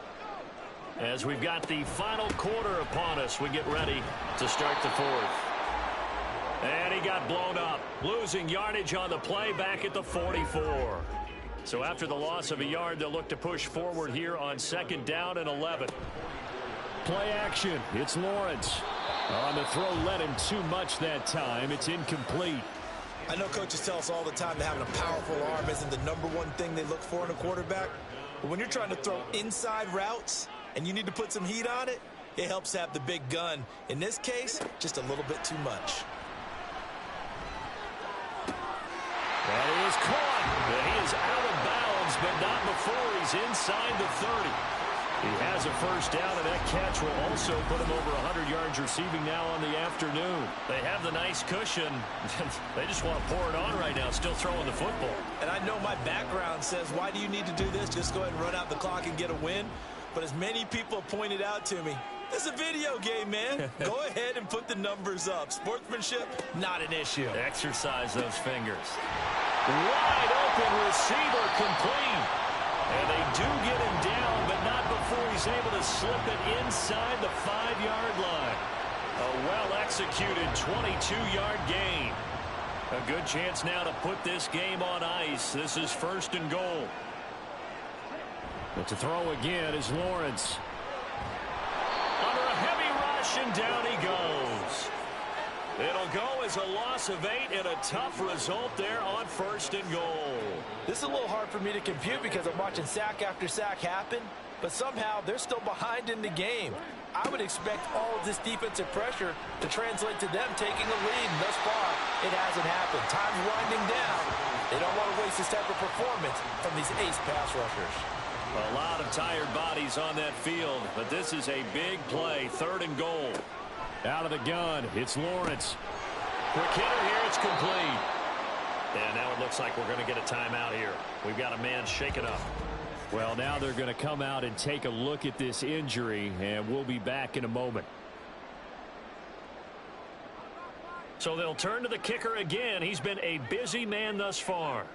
As we've got the final quarter upon us, we get ready to start the 4th. And he got blown up, losing yardage on the play back at the 44. So after the loss of a yard, they'll look to push forward here on 2nd down and 11. Play action. It's Lawrence. On the throw, led him too much that time. It's incomplete. I know coaches tell us all the time that having a powerful arm isn't the #1 thing they look for in a quarterback. But when you're trying to throw inside routes and you need to put some heat on it, it helps have the big gun. In this case, just a little bit too much. That is caught. He is out of bounds, but not before he's inside the 30. He has a 1st down, and that catch will also put him over 100 yards receiving now on the afternoon. They have the nice cushion. They just want to pour it on right now, still throwing the football. And I know my background says, why do you need to do this? Just go ahead and run out the clock and get a win. But as many people pointed out to me, it's a video game, man. Go ahead and put the numbers up. Sportsmanship, not an issue. Exercise those fingers. Wide open receiver complete. And they do get him down, but not before he's able to slip it inside the 5-yard line. A well-executed 22-yard gain. A good chance now to put this game on ice. This is 1st and goal. But to throw again is Lawrence. Under a heavy rush, and down he goes. It'll go as a loss of 8 and a tough result there on 1st and goal. This is a little hard for me to compute because I'm watching sack after sack happen, but somehow they're still behind in the game. I would expect all of this defensive pressure to translate to them taking a lead. And thus far, it hasn't happened. Time's winding down. They don't want to waste this type of performance from these ace pass rushers. A lot of tired bodies on that field, but this is a big play. 3rd and goal. Out of the gun, it's Lawrence. Quick hitter here, it's complete. And now it looks like we're going to get a timeout here. We've got a man shaken up. Well, now they're going to come out and take a look at this injury, and we'll be back in a moment. So they'll turn to the kicker again. He's been a busy man thus far.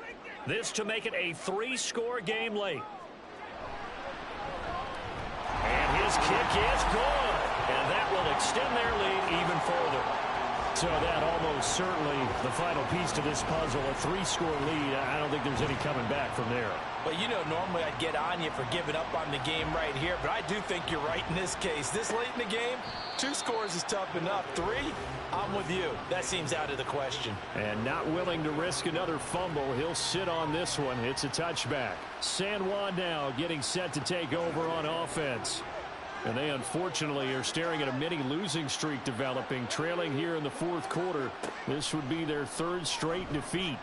This to make it a 3-score game late. And his kick is good. And that will extend their lead even further. So that almost certainly the final piece to this puzzle, a 3-score lead. I don't think there's any coming back from there. Well, you know, normally I'd get on you for giving up on the game right here, but I do think you're right in this case. This late in the game, 2 scores is tough enough. 3, I'm with you. That seems out of the question. And not willing to risk another fumble. He'll sit on this one. It's a touchback. San Juan now getting set to take over on offense. And they unfortunately are staring at a mini losing streak developing, trailing here in the 4th quarter. This would be their 3rd straight defeat.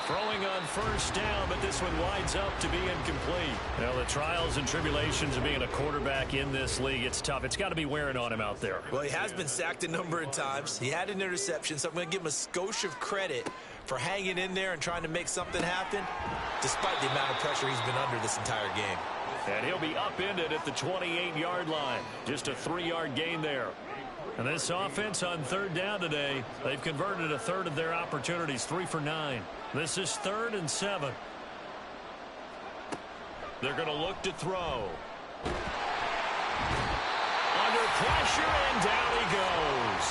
Throwing on 1st down, but this one winds up to be incomplete. You know, the trials and tribulations of being a quarterback in this league, it's tough. It's got to be wearing on him out there. Well, he has been sacked a number of times. He had an interception, so I'm going to give him a skosh of credit for hanging in there and trying to make something happen, despite the amount of pressure he's been under this entire game. And he'll be upended at the 28-yard line. Just a 3-yard gain there. And this offense on 3rd down today, they've converted a 1/3 of their opportunities, 3 for 9. This is 3rd and 7. They're going to look to throw. Under pressure, and down he goes.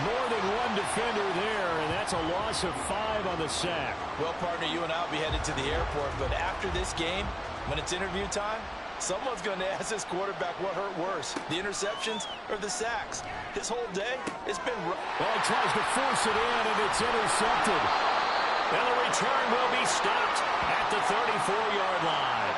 More than one defender there, and that's a loss of 5 on the sack. Well, partner, you and I will be headed to the airport, but after this game, when it's interview time, someone's going to ask this quarterback what hurt worse, the interceptions or the sacks. His whole day, it's been rough. Well, he tries to force it in, and it's intercepted. And the return will be stopped at the 34-yard line.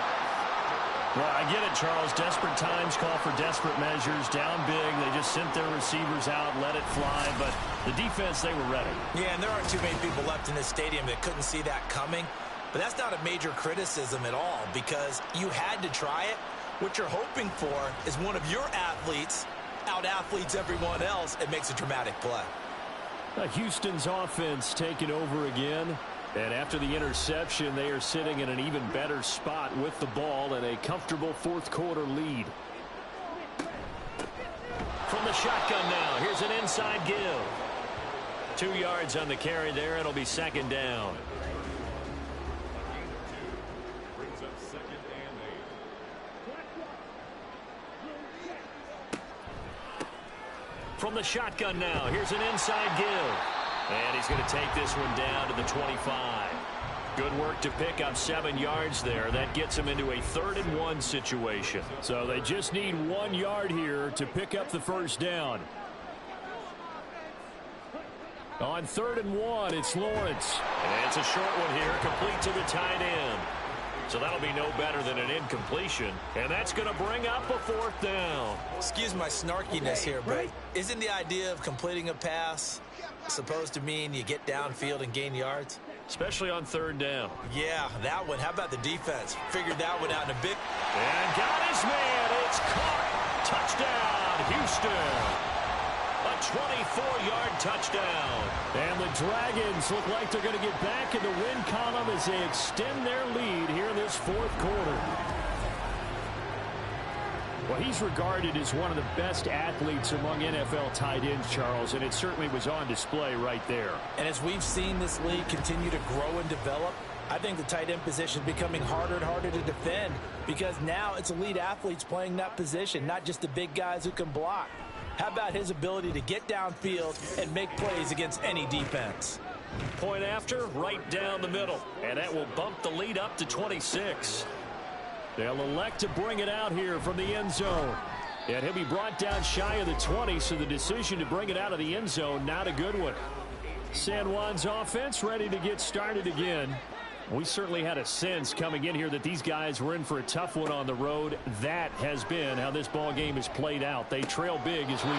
Well, I get it, Charles. Desperate times call for desperate measures. Down big, they just sent their receivers out, let it fly. But the defense, they were ready. Yeah, and there aren't too many people left in this stadium that couldn't see that coming. But that's not a major criticism at all, because you had to try it. What you're hoping for is one of your athletes out-athletes everyone else and makes a dramatic play. Houston's offense taking over again. And after the interception, they are sitting in an even better spot with the ball and a comfortable 4th quarter lead. From the shotgun now, here's an inside give. 2 yards on the carry there. It'll be 2nd down. Brings up 2nd and 8. From the shotgun now, here's an inside give. And he's going to take this one down to the 25. Good work to pick up 7 yards there. That gets him into a 3rd and 1 situation. So they just need 1 yard here to pick up the 1st down. On 3rd and 1, it's Lawrence. And it's a short one here, complete to the tight end. So that'll be no better than an incompletion. And that's going to bring up a 4th down. Excuse my snarkiness here, but isn't the idea of completing a pass supposed to mean you get downfield and gain yards? Especially on 3rd down. Yeah, that one. How about the defense? Figured that one out in a big... And got his man. It's caught. Touchdown, Houston. A 24-yard touchdown. And the Dragons look like they're going to get back in the win column as they extend their lead here in this 4th quarter. Well, he's regarded as one of the best athletes among NFL tight ends, Charles, and it certainly was on display right there. And as we've seen this league continue to grow and develop, I think the tight end position is becoming harder and harder to defend because now it's elite athletes playing that position, not just the big guys who can block. How about his ability to get downfield and make plays against any defense? Point after, right down the middle, and that will bump the lead up to 26. They'll elect to bring it out here from the end zone. And he'll be brought down shy of the 20, so the decision to bring it out of the end zone, not a good one. San Juan's offense ready to get started again. We certainly had a sense coming in here that these guys were in for a tough one on the road. That has been how this ball game has played out. They trail big as we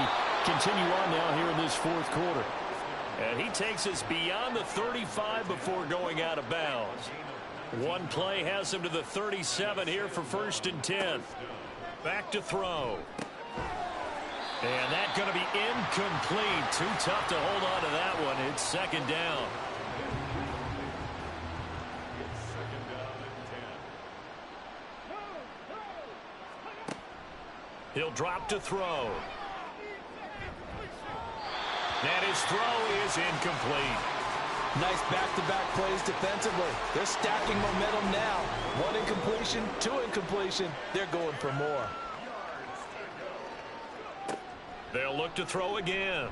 continue on now here in this fourth quarter. And he takes us beyond the 35 before going out of bounds. One play has him to the 37 here for 1st and 10. Back to throw. And that's going to be incomplete. Too tough to hold on to that one. It's 2nd down. He'll drop to throw. And his throw is incomplete. Nice back-to-back plays defensively. They're stacking momentum now. 1 incompletion, 2 incompletion. They're going for more. They'll look to throw again.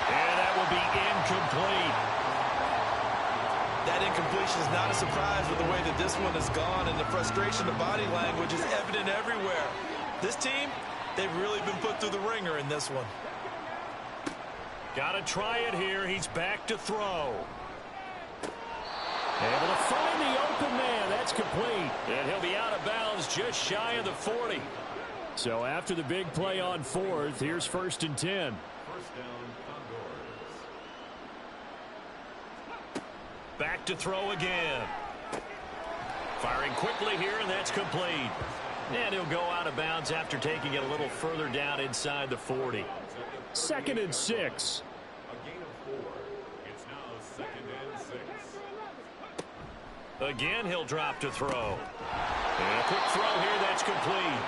And that will be incomplete. That incompletion is not a surprise with the way that this one has gone, and the frustration, the body language is evident everywhere. This team, they've really been put through the ringer in this one. Got to try it here. He's back to throw. Able to find the open man. That's complete. And he'll be out of bounds just shy of the 40. So after the big play on 4th, here's 1st and 10. Back to throw again. Firing quickly here, and that's complete. And he'll go out of bounds after taking it a little further down inside the 40. 2nd and 6. A gain of 4. It's now 2nd and 6. Again, he'll drop to throw. And a quick throw here, that's complete.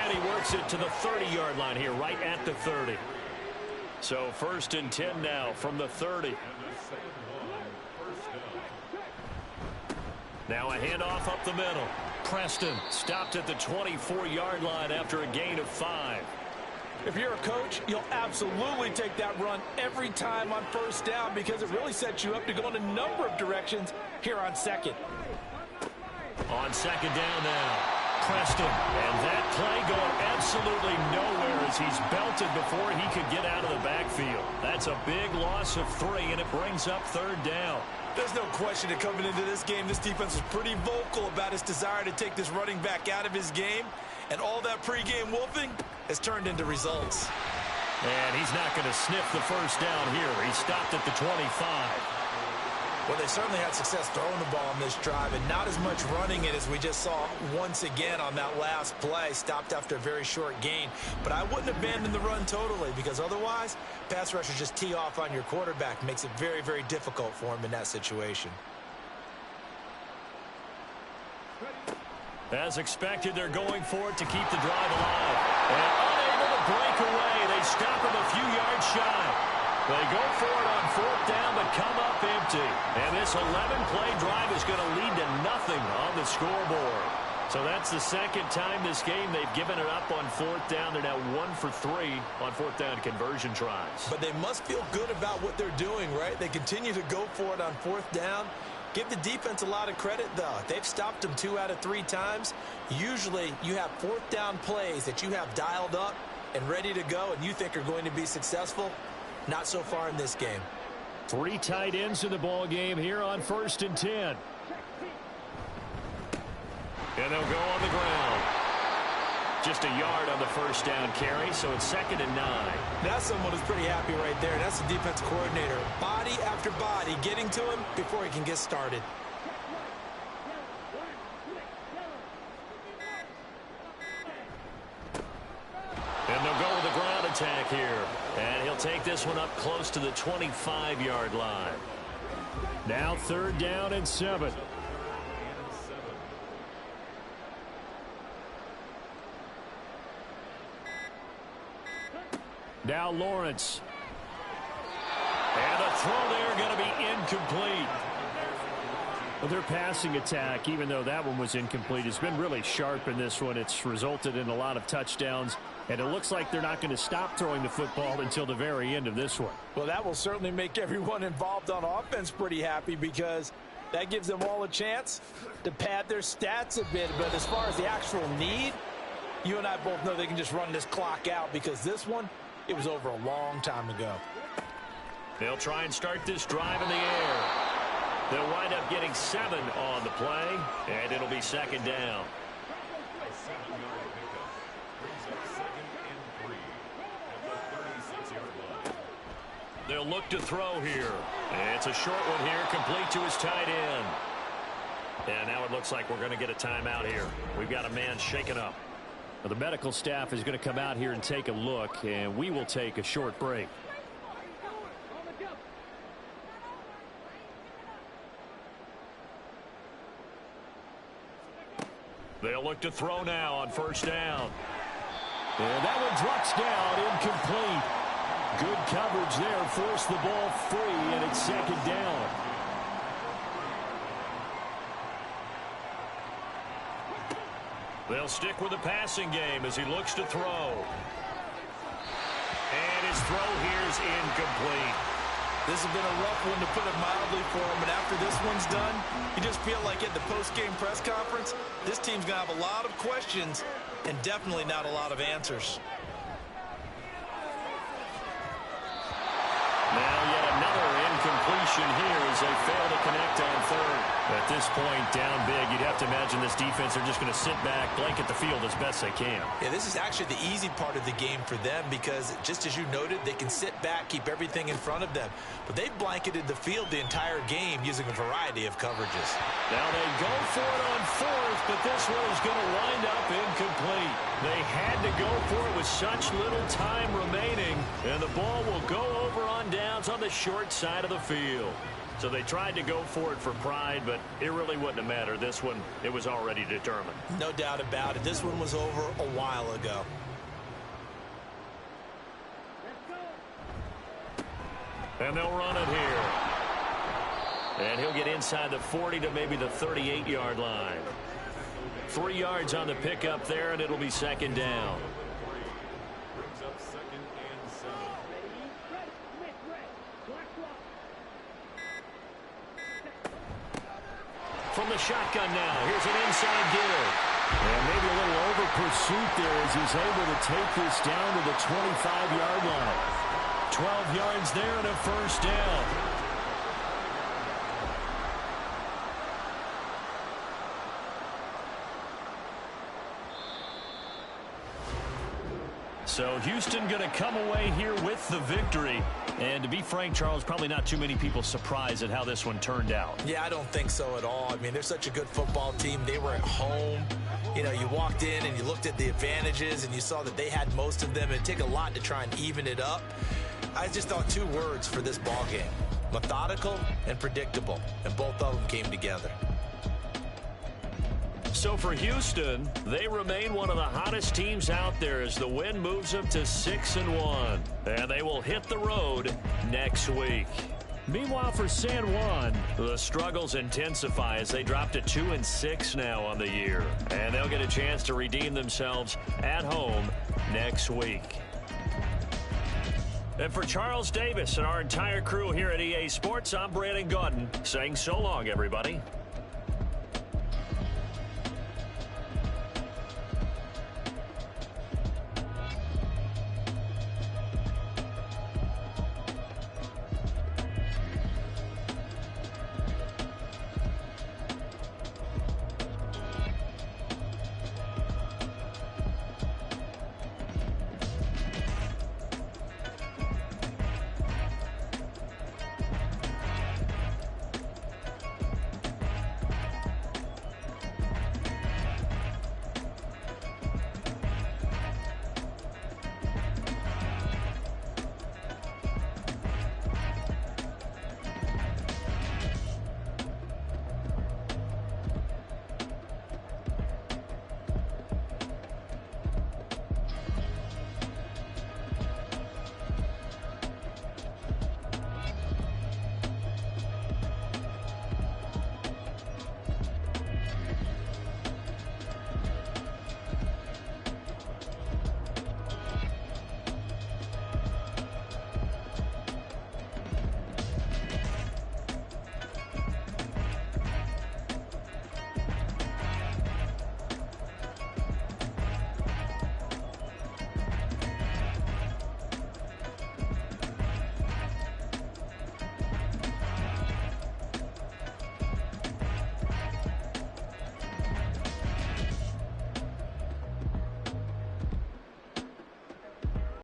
And he works it to the 30-yard line here, right at the 30. So 1st and 10 now from the 30. Now a handoff up the middle. Preston stopped at the 24-yard line after a gain of 5. If you're a coach, you'll absolutely take that run every time on 1st down because it really sets you up to go in a number of directions here on 2nd. On 2nd down now. Preston, and that play going absolutely nowhere as he's belted before he could get out of the backfield. That's a big loss of 3, and it brings up 3rd down. There's no question that coming into this game, this defense was pretty vocal about its desire to take this running back out of his game, and all that pregame wolfing has turned into results. And he's not going to sniff the 1st down here. He stopped at the 25. Well, they certainly had success throwing the ball on this drive and not as much running it as we just saw once again on that last play. Stopped after a very short gain. But I wouldn't abandon the run totally because otherwise, pass rushers just tee off on your quarterback. Makes it very, very difficult for him in that situation. As expected, they're going for it to keep the drive alive. And unable to break away. They stop him a few yards shy. They go for it on 4th down, but come up empty. And this 11-play drive is going to lead to nothing on the scoreboard. So that's the 2nd time this game they've given it up on 4th down. They're now 1 for 3 on 4th down conversion tries. But they must feel good about what they're doing, right? They continue to go for it on 4th down. Give the defense a lot of credit, though. They've stopped them 2 out of 3 times. Usually you have 4th down plays that you have dialed up and ready to go and you think are going to be successful. Not so far in this game. 3 tight ends in the ball game here on 1st and 10. And they'll go on the ground. Just a yard on the 1st down carry, so it's 2nd and 9. That's someone who's pretty happy right there. That's the defense coordinator. Body after body getting to him before he can get started. And they'll go with the ground attack here. And he'll take this one up close to the 25-yard line. Now 3rd down and 7. Now Lawrence. And a throw there going to be incomplete. Well, their passing attack, even though that one was incomplete, has been really sharp in this one. It's resulted in a lot of touchdowns, and it looks like they're not going to stop throwing the football until the very end of this one. Well, that will certainly make everyone involved on offense pretty happy because that gives them all a chance to pad their stats a bit. But as far as the actual need, you and I both know they can just run this clock out because this one, it was over a long time ago. They'll try and start this drive in the air. They'll wind up getting 7 on the play, and it'll be second down. A 7-yard pickup brings up 2nd and 3 at the 36-yard line. They'll look to throw here. It's a short one here, complete to his tight end. And now it looks like we're going to get a timeout here. We've got a man shaken up. Well, the medical staff is going to come out here and take a look, and we will take a short break. They'll look to throw now on first down. And that one drops down, incomplete. Good coverage there, forced the ball free, and it's second down. They'll stick with the passing game as he looks to throw. And his throw here is incomplete. This has been a rough one, to put it mildly, for him. And after this one's done, you just feel like at the post-game press conference, this team's going to have a lot of questions and definitely not a lot of answers. Now yet another incompletion here as they fail to connect on third. At this point, down big, you'd have to imagine this defense are just going to sit back, blanket the field as best they can. Yeah, this is actually the easy part of the game for them because, just as you noted, they can sit back, keep everything in front of them. But they've blanketed the field the entire game using a variety of coverages. Now they go for it on fourth, but this one is going to wind up incomplete. They had to go for it with such little time remaining, and the ball will go over on downs on the short side of the field. So they tried to go for it for pride, but it really wouldn't have mattered. This one, it was already determined. No doubt about it. This one was over a while ago. And they'll run it here. And he'll get inside the 40 to maybe the 38-yard line. 3 yards on the pickup there, and it'll be second down. Brings up 2nd and 7. From the shotgun now, here's an inside give. And maybe a little over pursuit there as he's able to take this down to the 25-yard line. 12 yards there and a first down. So Houston going to come away here with the victory. And to be frank, Charles, probably not too many people surprised at how this one turned out. Yeah, I don't think so at all. I mean, they're such a good football team. They were at home. You know, you walked in and you looked at the advantages and you saw that they had most of them. It'd take a lot to try and even it up. I just thought 2 words for this ball game: methodical and predictable. And both of them came together. So for Houston, they remain one of the hottest teams out there as the win moves them to 6-1. And they will hit the road next week. Meanwhile, for San Juan, the struggles intensify as they drop to 2-6 now on the year. And they'll get a chance to redeem themselves at home next week. And for Charles Davis and our entire crew here at EA Sports, I'm Brandon Gaudin saying so long, everybody.